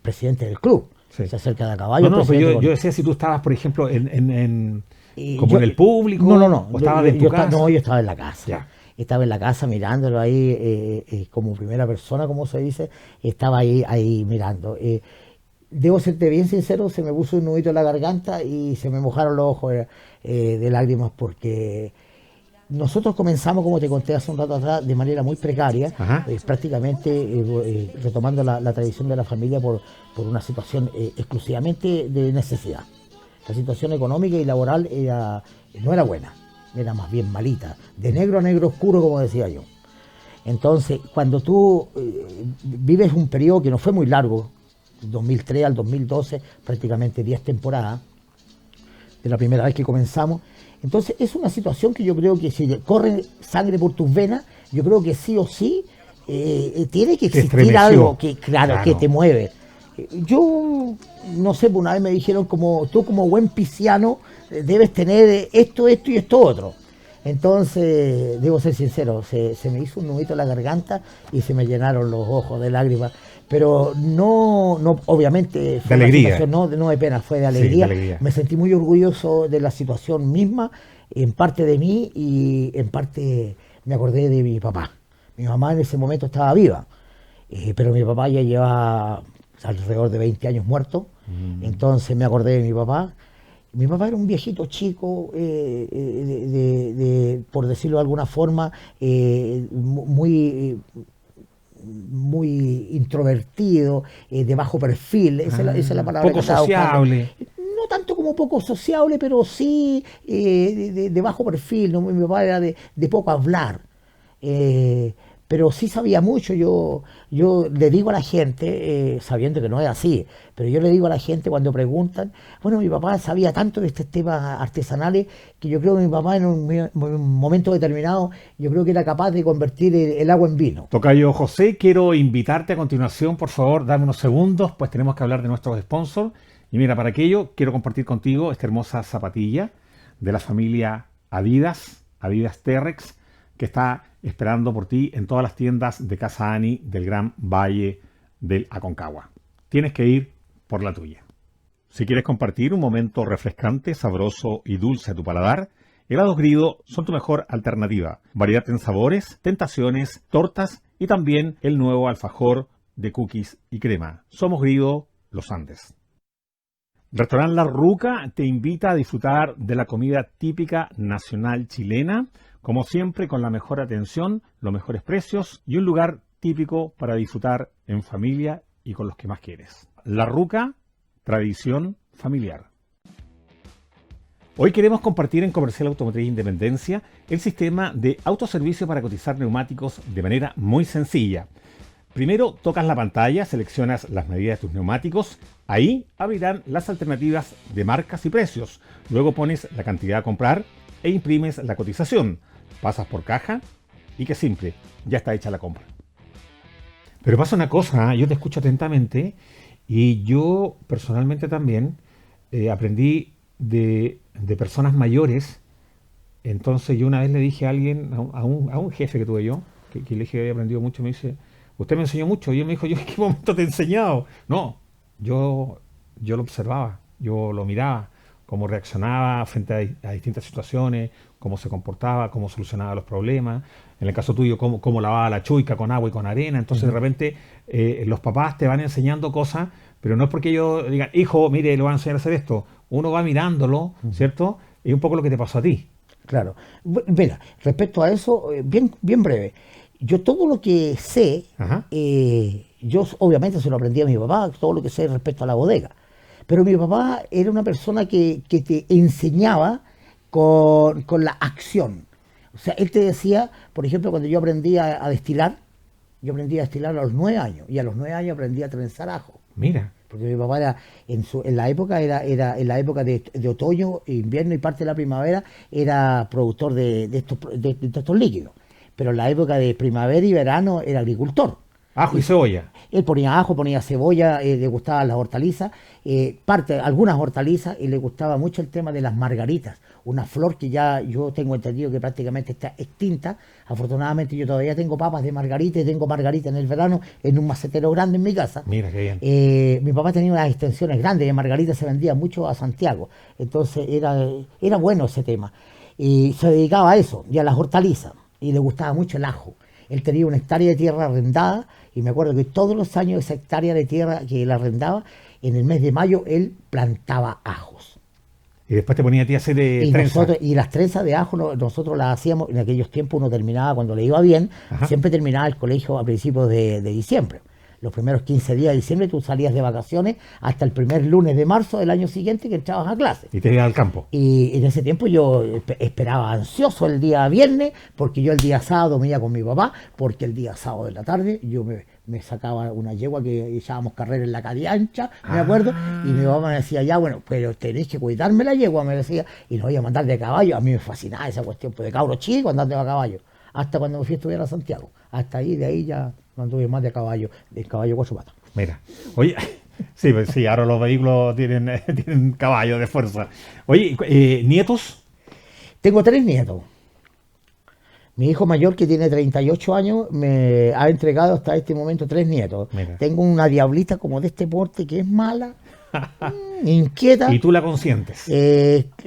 presidente del club. Sí. Se acerca de a caballo. No, pero yo decía si tú estabas, por ejemplo, como en el público. No. ¿O estabas en tu casa? No, yo estaba en la casa. Ya. Estaba en la casa mirándolo ahí, como primera persona, como se dice, estaba ahí mirando. Debo serte bien sincero, se me puso un nudito en la garganta y se me mojaron los ojos de lágrimas porque nosotros comenzamos, como te conté hace un rato atrás, de manera muy precaria, prácticamente retomando la tradición de la familia por una situación exclusivamente de necesidad. La situación económica y laboral no era buena, era más bien malita, de negro a negro oscuro, como decía yo. Entonces, cuando tú vives un periodo que no fue muy largo, 2003 al 2012, prácticamente 10 temporadas, de la primera vez que comenzamos. Entonces es una situación que yo creo que si corre sangre por tus venas, yo creo que sí o sí tiene que existir algo que, claro, que te mueve. Yo, no sé, una vez me dijeron, tú como buen pisciano debes tener esto y esto otro. Entonces, debo ser sincero, se me hizo un nudito en la garganta y se me llenaron los ojos de lágrimas. Pero no obviamente fue de alegría. No de pena, fue de alegría. Sí, de alegría. Me sentí muy orgulloso de la situación misma, en parte de mí y en parte me acordé de mi papá. Mi mamá en ese momento estaba viva, pero mi papá ya llevaba alrededor de 20 años muerto. Entonces me acordé de mi papá. Mi papá era un viejito chico, por decirlo de alguna forma, muy introvertido, de bajo perfil, esa es la palabra. Poco sociable. No tanto como poco sociable, pero sí de bajo perfil, ¿no? Mi papá era de poco hablar, pero sí sabía mucho. Yo le digo a la gente, sabiendo que no es así, pero yo le digo a la gente cuando preguntan, bueno, mi papá sabía tanto de estos temas artesanales que yo creo que mi papá en un momento determinado, yo creo que era capaz de convertir el agua en vino. Tocayo José, quiero invitarte a continuación, por favor, dame unos segundos, pues tenemos que hablar de nuestros sponsors. Y mira, para aquello quiero compartir contigo esta hermosa zapatilla de la familia Adidas T-Rex, que está esperando por ti en todas las tiendas de Casa Ani del Gran Valle del Aconcagua. Tienes que ir por la tuya. Si quieres compartir un momento refrescante, sabroso y dulce a tu paladar, helados Grido son tu mejor alternativa. Variedad en sabores, tentaciones, tortas y también el nuevo alfajor de cookies y crema. Somos Grido, Los Andes. Restaurant La Ruca te invita a disfrutar de la comida típica nacional chilena, como siempre con la mejor atención, los mejores precios y un lugar típico para disfrutar en familia y con los que más quieres. La Ruca, tradición familiar. Hoy queremos compartir en Comercial Automotriz Independencia el sistema de autoservicio para cotizar neumáticos de manera muy sencilla. Primero tocas la pantalla, seleccionas las medidas de tus neumáticos, ahí abrirán las alternativas de marcas y precios. Luego pones la cantidad a comprar e imprimes la cotización. Pasas por caja y qué simple, ya está hecha la compra. Pero pasa una cosa, yo te escucho atentamente y yo personalmente también aprendí de personas mayores. Entonces yo una vez le dije a alguien, a un jefe que tuve yo, que le dije que había aprendido mucho, me dice, usted me enseñó mucho. Y él me dijo, ¿yo en qué momento te he enseñado? No, yo lo observaba, yo lo miraba, cómo reaccionaba frente a distintas situaciones, cómo se comportaba, cómo solucionaba los problemas. En el caso tuyo, cómo lavaba la chuica con agua y con arena. Entonces, de repente, los papás te van enseñando cosas, pero no es porque ellos digan, hijo, mire, le van a enseñar a hacer esto. Uno va mirándolo, ¿cierto? Es un poco lo que te pasó a ti. Claro. Mira, respecto a eso, bien breve. Yo todo lo que sé, yo obviamente se lo aprendí a mi papá, todo lo que sé respecto a la bodega. Pero mi papá era una persona que te enseñaba con la acción. O sea, él te decía, por ejemplo, cuando yo aprendí a destilar, yo aprendí a destilar a los 9 años, y a los 9 años aprendí a trenzar ajo. Mira. Porque mi papá era, en la época en la época de otoño, invierno y parte de la primavera, era productor de estos líquidos. Pero en la época de primavera y verano era agricultor. Ajo y cebolla. Él ponía ajo, ponía cebolla, le gustaban las hortalizas, algunas hortalizas, y le gustaba mucho el tema de las margaritas, una flor que ya yo tengo entendido que prácticamente está extinta. Afortunadamente yo todavía tengo papas de margarita y tengo margarita en el verano en un macetero grande en mi casa. Mira qué bien. Mi papá tenía unas extensiones grandes de margarita, se vendía mucho a Santiago, entonces era bueno ese tema. Y se dedicaba a eso, y a las hortalizas, y le gustaba mucho el ajo. Él tenía una hectárea de tierra arrendada, y me acuerdo que todos los años esa hectárea de tierra que él arrendaba, en el mes de mayo él plantaba ajos. Y después te ponía a ti a hacer trenzas. Y las trenzas de ajo nosotros las hacíamos, en aquellos tiempos uno terminaba, cuando le iba bien, siempre terminaba el colegio a principios de diciembre. Los primeros 15 días de diciembre tú salías de vacaciones hasta el primer lunes de marzo del año siguiente que entrabas a clase. Y te ibas al campo. Y en ese tiempo yo esperaba ansioso el día viernes, porque yo el día sábado me iba con mi papá, porque el día sábado de la tarde yo me sacaba una yegua que echábamos carrera en la calle ancha, me acuerdo, y mi papá me decía, ya bueno, pero tenéis que cuidarme la yegua, me decía, y nos iba a mandar de caballo. A mí me fascinaba esa cuestión, pues de cabro chico andando a caballo, hasta cuando me fui a estudiar a Santiago. Hasta ahí, de ahí ya no anduve más de caballo 4 patas. Mira, oye, sí, ahora los vehículos tienen caballo de fuerza. Oye, ¿nietos? Tengo 3 nietos. Mi hijo mayor, que tiene 38 años, me ha entregado hasta este momento 3 nietos. Mira. Tengo una diablita como de este porte que es mala, inquieta. ¿Y tú la consientes?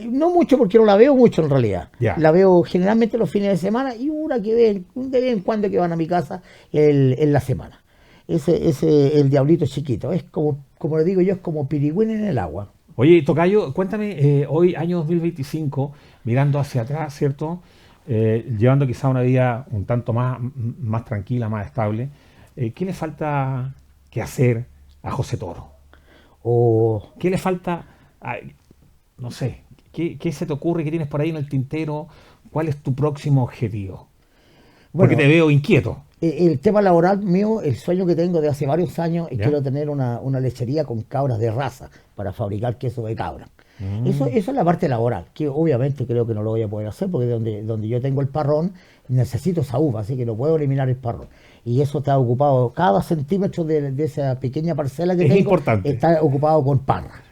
No mucho, porque no la veo mucho en realidad. Ya. La veo generalmente los fines de semana, y una que de vez en cuando que van a mi casa en la semana. El diablito chiquito, es como le digo yo, es como pirigüín en el agua. Oye, tocayo, cuéntame, hoy año 2025, mirando hacia atrás, ¿cierto? Llevando quizá una vida un tanto más tranquila, más estable, ¿qué le falta que hacer a José Toro? ¿Qué le falta? No sé, ¿qué se te ocurre? ¿Qué tienes por ahí en el tintero? ¿Cuál es tu próximo objetivo? Porque te veo inquieto. El tema laboral mío, el sueño que tengo de hace varios años es quiero tener una lechería con cabras de raza para fabricar queso de cabra. Eso es la parte laboral, que obviamente creo que no lo voy a poder hacer, porque donde yo tengo el parrón necesito esa uva, así que no puedo eliminar el parrón. Y eso está ocupado, cada centímetro de esa pequeña parcela que tengo importante. Está ocupado con parra.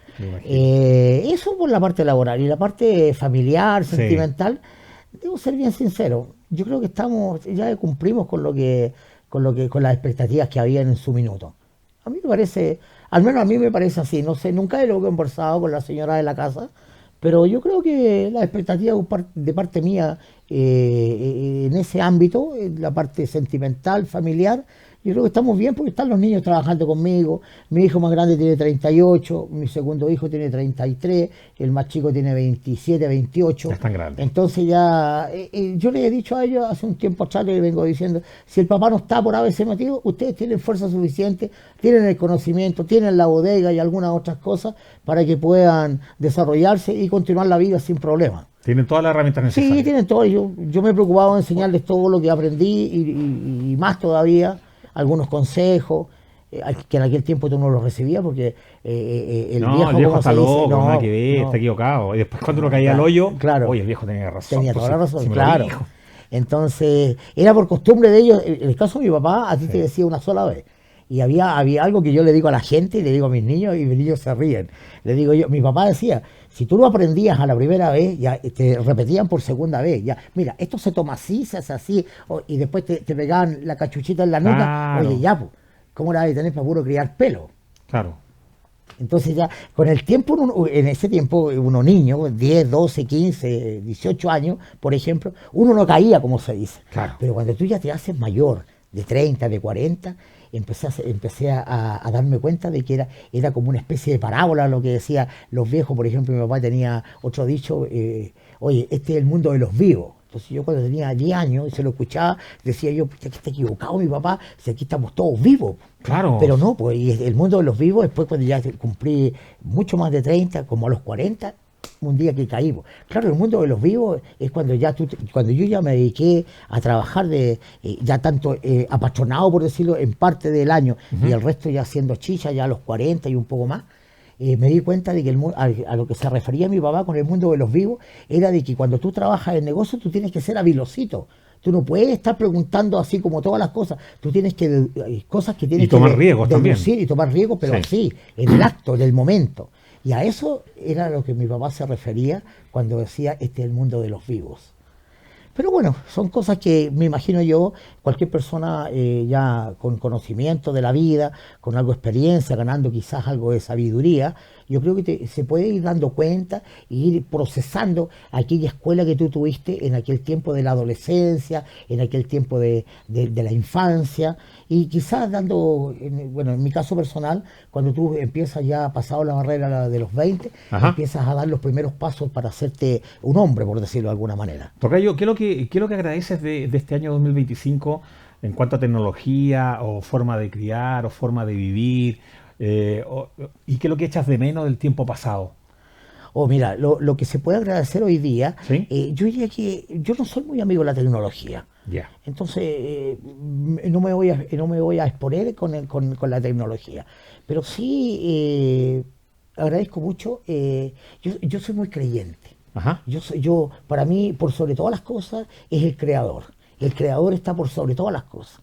Eso por la parte laboral. Y la parte familiar, sentimental, debo ser bien sincero, yo creo que ya cumplimos con las expectativas que habían en su minuto. A mí me parece, al menos a mí me parece así, no sé, nunca lo he conversado con la señora de la casa, pero yo creo que las expectativas de parte mía en ese ámbito, en la parte sentimental, familiar, yo creo que estamos bien, porque están los niños trabajando conmigo. Mi hijo más grande tiene 38, mi segundo hijo tiene 33, el más chico tiene 27, 28. Ya están grandes. Entonces ya, yo les he dicho a ellos hace un tiempo atrás, les vengo diciendo, si el papá no está por ABC motivo, ustedes tienen fuerza suficiente, tienen el conocimiento, tienen la bodega y algunas otras cosas para que puedan desarrollarse y continuar la vida sin problemas. Tienen todas las herramientas necesarias. Sí, tienen todo. Yo me he preocupado de enseñarles todo lo que aprendí y más todavía, algunos consejos, que en aquel tiempo tú no los recibías, porque el viejo está loco, nada que ver, está equivocado. Y después cuando uno caía al hoyo, oye, el viejo tenía razón. Tenía toda la razón, claro. Entonces, era por costumbre de ellos. En el caso de mi papá, a ti te decía una sola vez. Y había algo que yo le digo a la gente y le digo a mis niños, y mis niños se ríen. Le digo yo, mi papá decía, si tú lo aprendías a la primera vez, ya te repetían por segunda vez. Ya, mira, esto se toma así, se hace así, y después te pegaban la cachuchita en la nuca. Claro. Oye, ya, pues, ¿cómo la de tener para puro criar pelo? Claro. Entonces ya, con el tiempo, en ese tiempo, uno niño, 10, 12, 15, 18 años, por ejemplo, uno no caía, como se dice. Claro. Pero cuando tú ya te haces mayor, de 30, de 40, empecé a darme cuenta de que era como una especie de parábola lo que decía los viejos. Por ejemplo, mi papá tenía otro dicho, oye, este es el mundo de los vivos. Entonces yo cuando tenía 10 años y se lo escuchaba, decía yo, que está equivocado mi papá, si aquí estamos todos vivos. Claro. Pero no, pues y el mundo de los vivos, después cuando ya cumplí mucho más de 30, como a los 40, un día que caí. Claro, el mundo de los vivos es cuando yo ya me dediqué a trabajar ya tanto apachonado, por decirlo, en parte del año, y el resto ya haciendo chicha, ya a los 40 y un poco más. Me di cuenta de que a lo que se refería mi papá con el mundo de los vivos era de que cuando tú trabajas en negocio tú tienes que ser habilosito. Tú no puedes estar preguntando así como todas las cosas. Tú tienes que, hay cosas que tienes y tomar riesgos también. Y tomar riesgos, pero sí, en el acto, en el momento. Y a eso era lo que mi papá se refería cuando decía, este es el mundo de los vivos. Pero bueno, son cosas que me imagino yo, cualquier persona ya con conocimiento de la vida, con algo de experiencia, ganando quizás algo de sabiduría, yo creo que se puede ir dando cuenta e ir procesando aquella escuela que tú tuviste en aquel tiempo de la adolescencia, en aquel tiempo de la infancia, y quizás dando, bueno, en mi caso personal, cuando tú empiezas ya pasado la barrera de los 20, empiezas a dar los primeros pasos para hacerte un hombre, por decirlo de alguna manera. Tocayo, ¿qué es lo que agradeces de este año 2025 en cuanto a tecnología o forma de criar o forma de vivir? ¿Y qué es lo que echas de menos del tiempo pasado? Mira, lo que se puede agradecer hoy día, ¿sí? Yo diría que yo no soy muy amigo de la tecnología. Yeah. Entonces, no me voy a exponer con la tecnología. Pero sí agradezco mucho. Yo soy muy creyente. Ajá. Para mí, por sobre todas las cosas, es el creador. El creador está por sobre todas las cosas.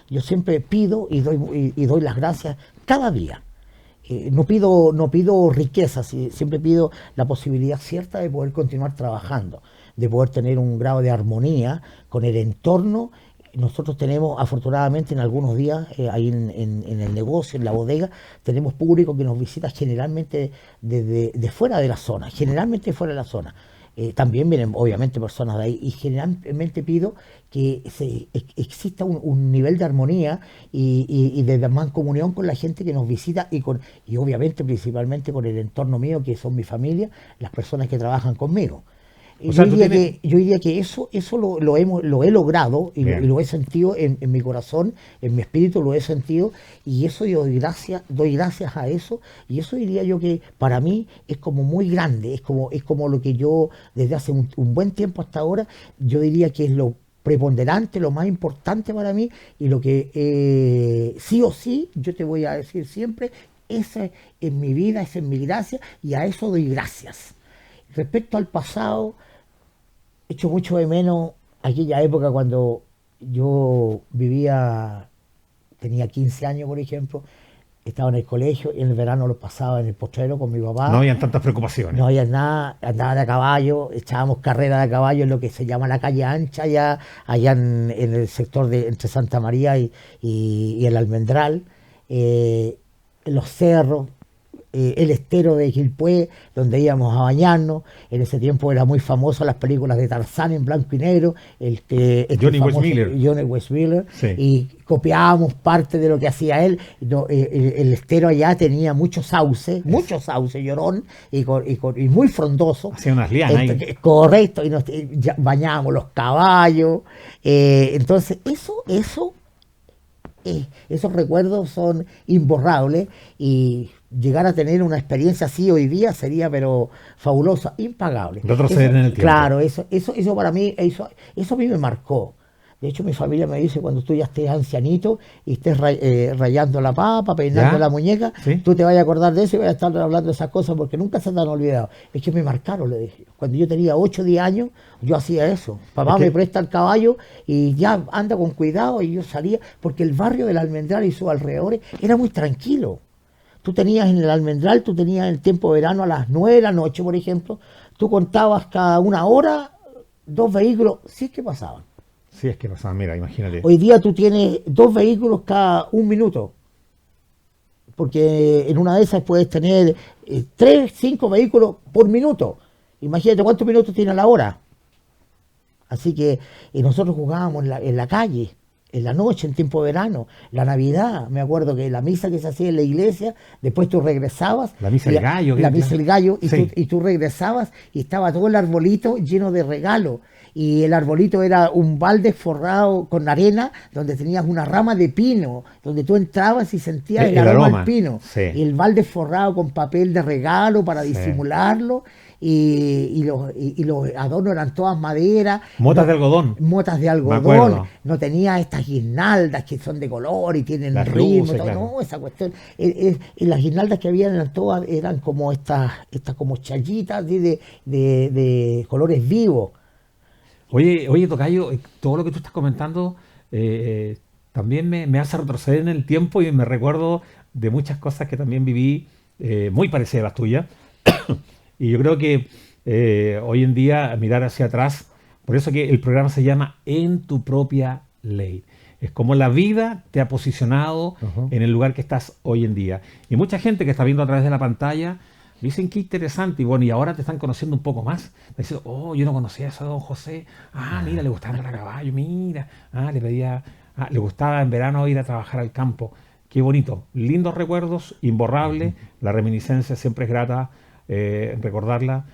Yo siempre pido y doy las gracias cada día. No pido riquezas, siempre pido la posibilidad cierta de poder continuar trabajando, de poder tener un grado de armonía con el entorno. Nosotros tenemos, afortunadamente, en algunos días, ahí en el negocio, en la bodega, tenemos público que nos visita generalmente de fuera de la zona, también vienen obviamente personas de ahí, y generalmente pido que exista un nivel de armonía y de mancomunión con la gente que nos visita y obviamente principalmente con el entorno mío, que son mi familia, las personas que trabajan conmigo. Yo diría que eso lo he logrado y lo he sentido en mi corazón, en mi espíritu lo he sentido, y eso yo doy gracias a eso, y eso diría yo que para mí es como muy grande, es como lo que yo desde hace un buen tiempo hasta ahora, yo diría que es lo preponderante, lo más importante para mí, y lo que sí o sí yo te voy a decir siempre, esa es mi vida, esa es mi gracia, y a eso doy gracias. Respecto al pasado, echo mucho de menos aquella época cuando yo tenía 15 años, por ejemplo, estaba en el colegio y en el verano lo pasaba en el potrero con mi papá. No habían tantas preocupaciones. No había nada, andaba de a caballo, echábamos carrera de caballo en lo que se llama la calle ancha, allá en el sector entre Santa María y el Almendral, en los cerros. El estero de Quilpué, donde íbamos a bañarnos. En ese tiempo era muy famoso las películas de Tarzán en blanco y negro, Johnny Weissmuller, sí. Y copiábamos parte de lo que hacía él. El estero allá tenía mucho sauce, llorón, y muy frondoso. Hacía unas lianas ahí. Correcto, y bañábamos los caballos. Entonces, esos recuerdos son imborrables, y llegar a tener una experiencia así hoy día sería pero fabulosa, impagable. Retroceder en el tiempo. Claro, eso para mí, eso a mí me marcó. De hecho, mi familia me dice, cuando tú ya estés ancianito y estés rayando la papa, peinando la muñeca, ¿sí? Tú te vayas a acordar de eso y vayas a estar hablando de esas cosas porque nunca se te han olvidado. Es que me marcaron, le dije. Cuando yo tenía 8 o 10 años, yo hacía eso. Papá me presta el caballo y ya anda con cuidado, y yo salía, porque el barrio del Almendral y sus alrededores era muy tranquilo. Tú tenías en el Almendral, tú tenías en el tiempo de verano a las 9 de la noche, por ejemplo, tú contabas cada una hora 2 vehículos, si es que pasaban. Sí, es que pasaban, mira, imagínate. Hoy día tú tienes 2 vehículos cada 1 minuto, porque en una de esas puedes tener 3, 5 vehículos por minuto. Imagínate cuántos minutos tiene a la hora. Así que nosotros jugábamos en la calle, en la noche, en tiempo de verano, la Navidad. Me acuerdo que la misa que se hacía en la iglesia, después tú regresabas. La misa del gallo. La misa del gallo, sí. y tú regresabas y estaba todo el arbolito lleno de regalos. Y el arbolito era un balde forrado con arena, donde tenías una rama de pino, donde tú entrabas y sentías el aroma del pino. Sí. Y el balde forrado con papel de regalo para disimularlo. Y los adornos eran todas maderas. Motas de algodón. Motas de algodón. No tenía estas guirnaldas que son de color y tienen ritmo. Claro. No, esa cuestión. Y las guirnaldas que había eran como estas como chayitas de colores vivos. Oye, tocayo, todo lo que tú estás comentando también me hace retroceder en el tiempo y me recuerdo de muchas cosas que también viví muy parecidas a las tuyas. Y yo creo que hoy en día mirar hacia atrás, por eso que el programa se llama En tu propia ley. Es como la vida te ha posicionado en el lugar que estás hoy en día. Y mucha gente que está viendo a través de la pantalla dicen qué interesante. Y bueno, y ahora te están conociendo un poco más. Dicen, oh, yo no conocía eso de don José. Ah, mira, le gustaba andar a caballo, mira. Ah, le gustaba en verano ir a trabajar al campo. Qué bonito. Lindos recuerdos, imborrables. La reminiscencia siempre es grata recordarla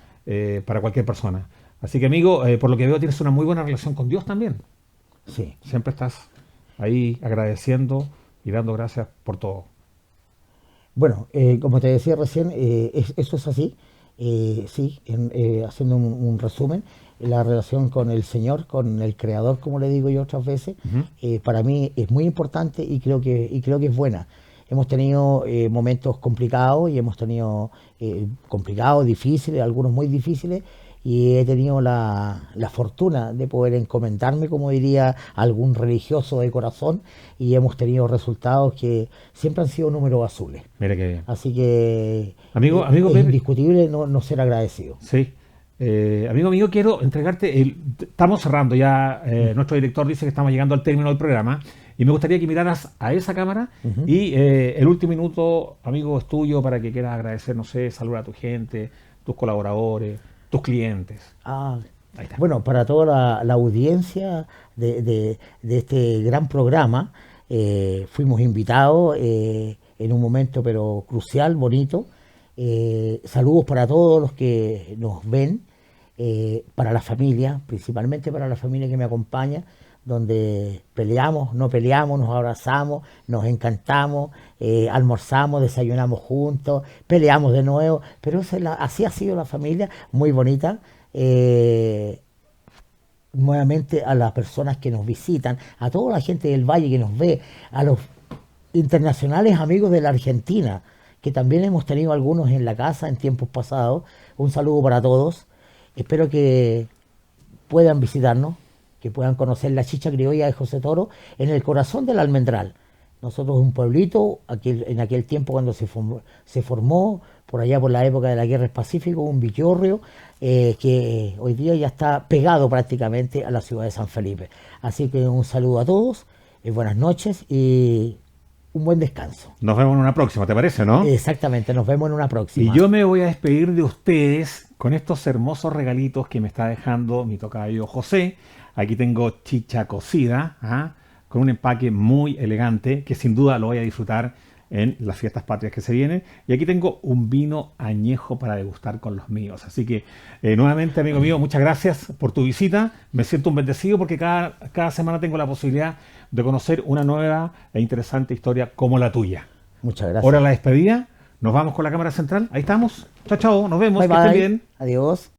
para cualquier persona. Así que, amigo, por lo que veo, tienes una muy buena relación con Dios también. Sí. Siempre estás ahí agradeciendo y dando gracias por todo. Bueno, como te decía recién, eso es así. Sí, haciendo un resumen, la relación con el Señor, con el Creador, como le digo yo otras veces, para mí es muy importante y creo que es buena. Hemos tenido momentos complicados y hemos tenido complicados, difíciles, algunos muy difíciles, y he tenido la fortuna de poder encomendarme, como diría algún religioso de corazón, y hemos tenido resultados que siempre han sido números azules. Mira que bien. Así que Amigo es Pepe, indiscutible no ser agradecido. sí. Amigo mío, quiero entregarte. Estamos cerrando ya. Nuestro director dice que estamos llegando al término del programa. Y me gustaría que miraras a esa cámara. Y el último minuto, amigo, es tuyo para que quieras agradecer, no sé, saludar a tu gente, tus colaboradores, tus clientes. Ah, Ahí está. bueno, para toda la audiencia de este gran programa, fuimos invitados en un momento pero crucial, bonito. Saludos para todos los que nos ven, para la familia, principalmente para la familia que me acompaña, donde peleamos, no peleamos, nos abrazamos, nos encantamos, almorzamos, desayunamos juntos, peleamos de nuevo, pero así ha sido la familia, muy bonita. Nuevamente a las personas que nos visitan, a toda la gente del Valle que nos ve, a los internacionales amigos de la Argentina, que también hemos tenido algunos en la casa en tiempos pasados. Un saludo para todos. Espero que puedan visitarnos, que puedan conocer la chicha criolla de José Toro en el corazón del Almendral. Nosotros un pueblito, en aquel tiempo cuando se formó, por allá por la época de la Guerra del Pacífico, un villorrio que hoy día ya está pegado prácticamente a la ciudad de San Felipe. Así que un saludo a todos, buenas noches y un buen descanso. Nos vemos en una próxima, ¿te parece, no? Exactamente, nos vemos en una próxima. Y yo me voy a despedir de ustedes con estos hermosos regalitos que me está dejando mi tocayo José. Aquí tengo chicha cocida, con un empaque muy elegante que sin duda lo voy a disfrutar en las fiestas patrias que se vienen. Y aquí tengo un vino añejo para degustar con los míos. Así que nuevamente, amigo mío, muchas gracias por tu visita. Me siento un bendecido porque cada semana tengo la posibilidad de conocer una nueva e interesante historia como la tuya. Muchas gracias. Ahora la despedida. Nos vamos con la cámara central. Ahí estamos. Chao, chao. Nos vemos. Bye, que estén bye. bien. Adiós.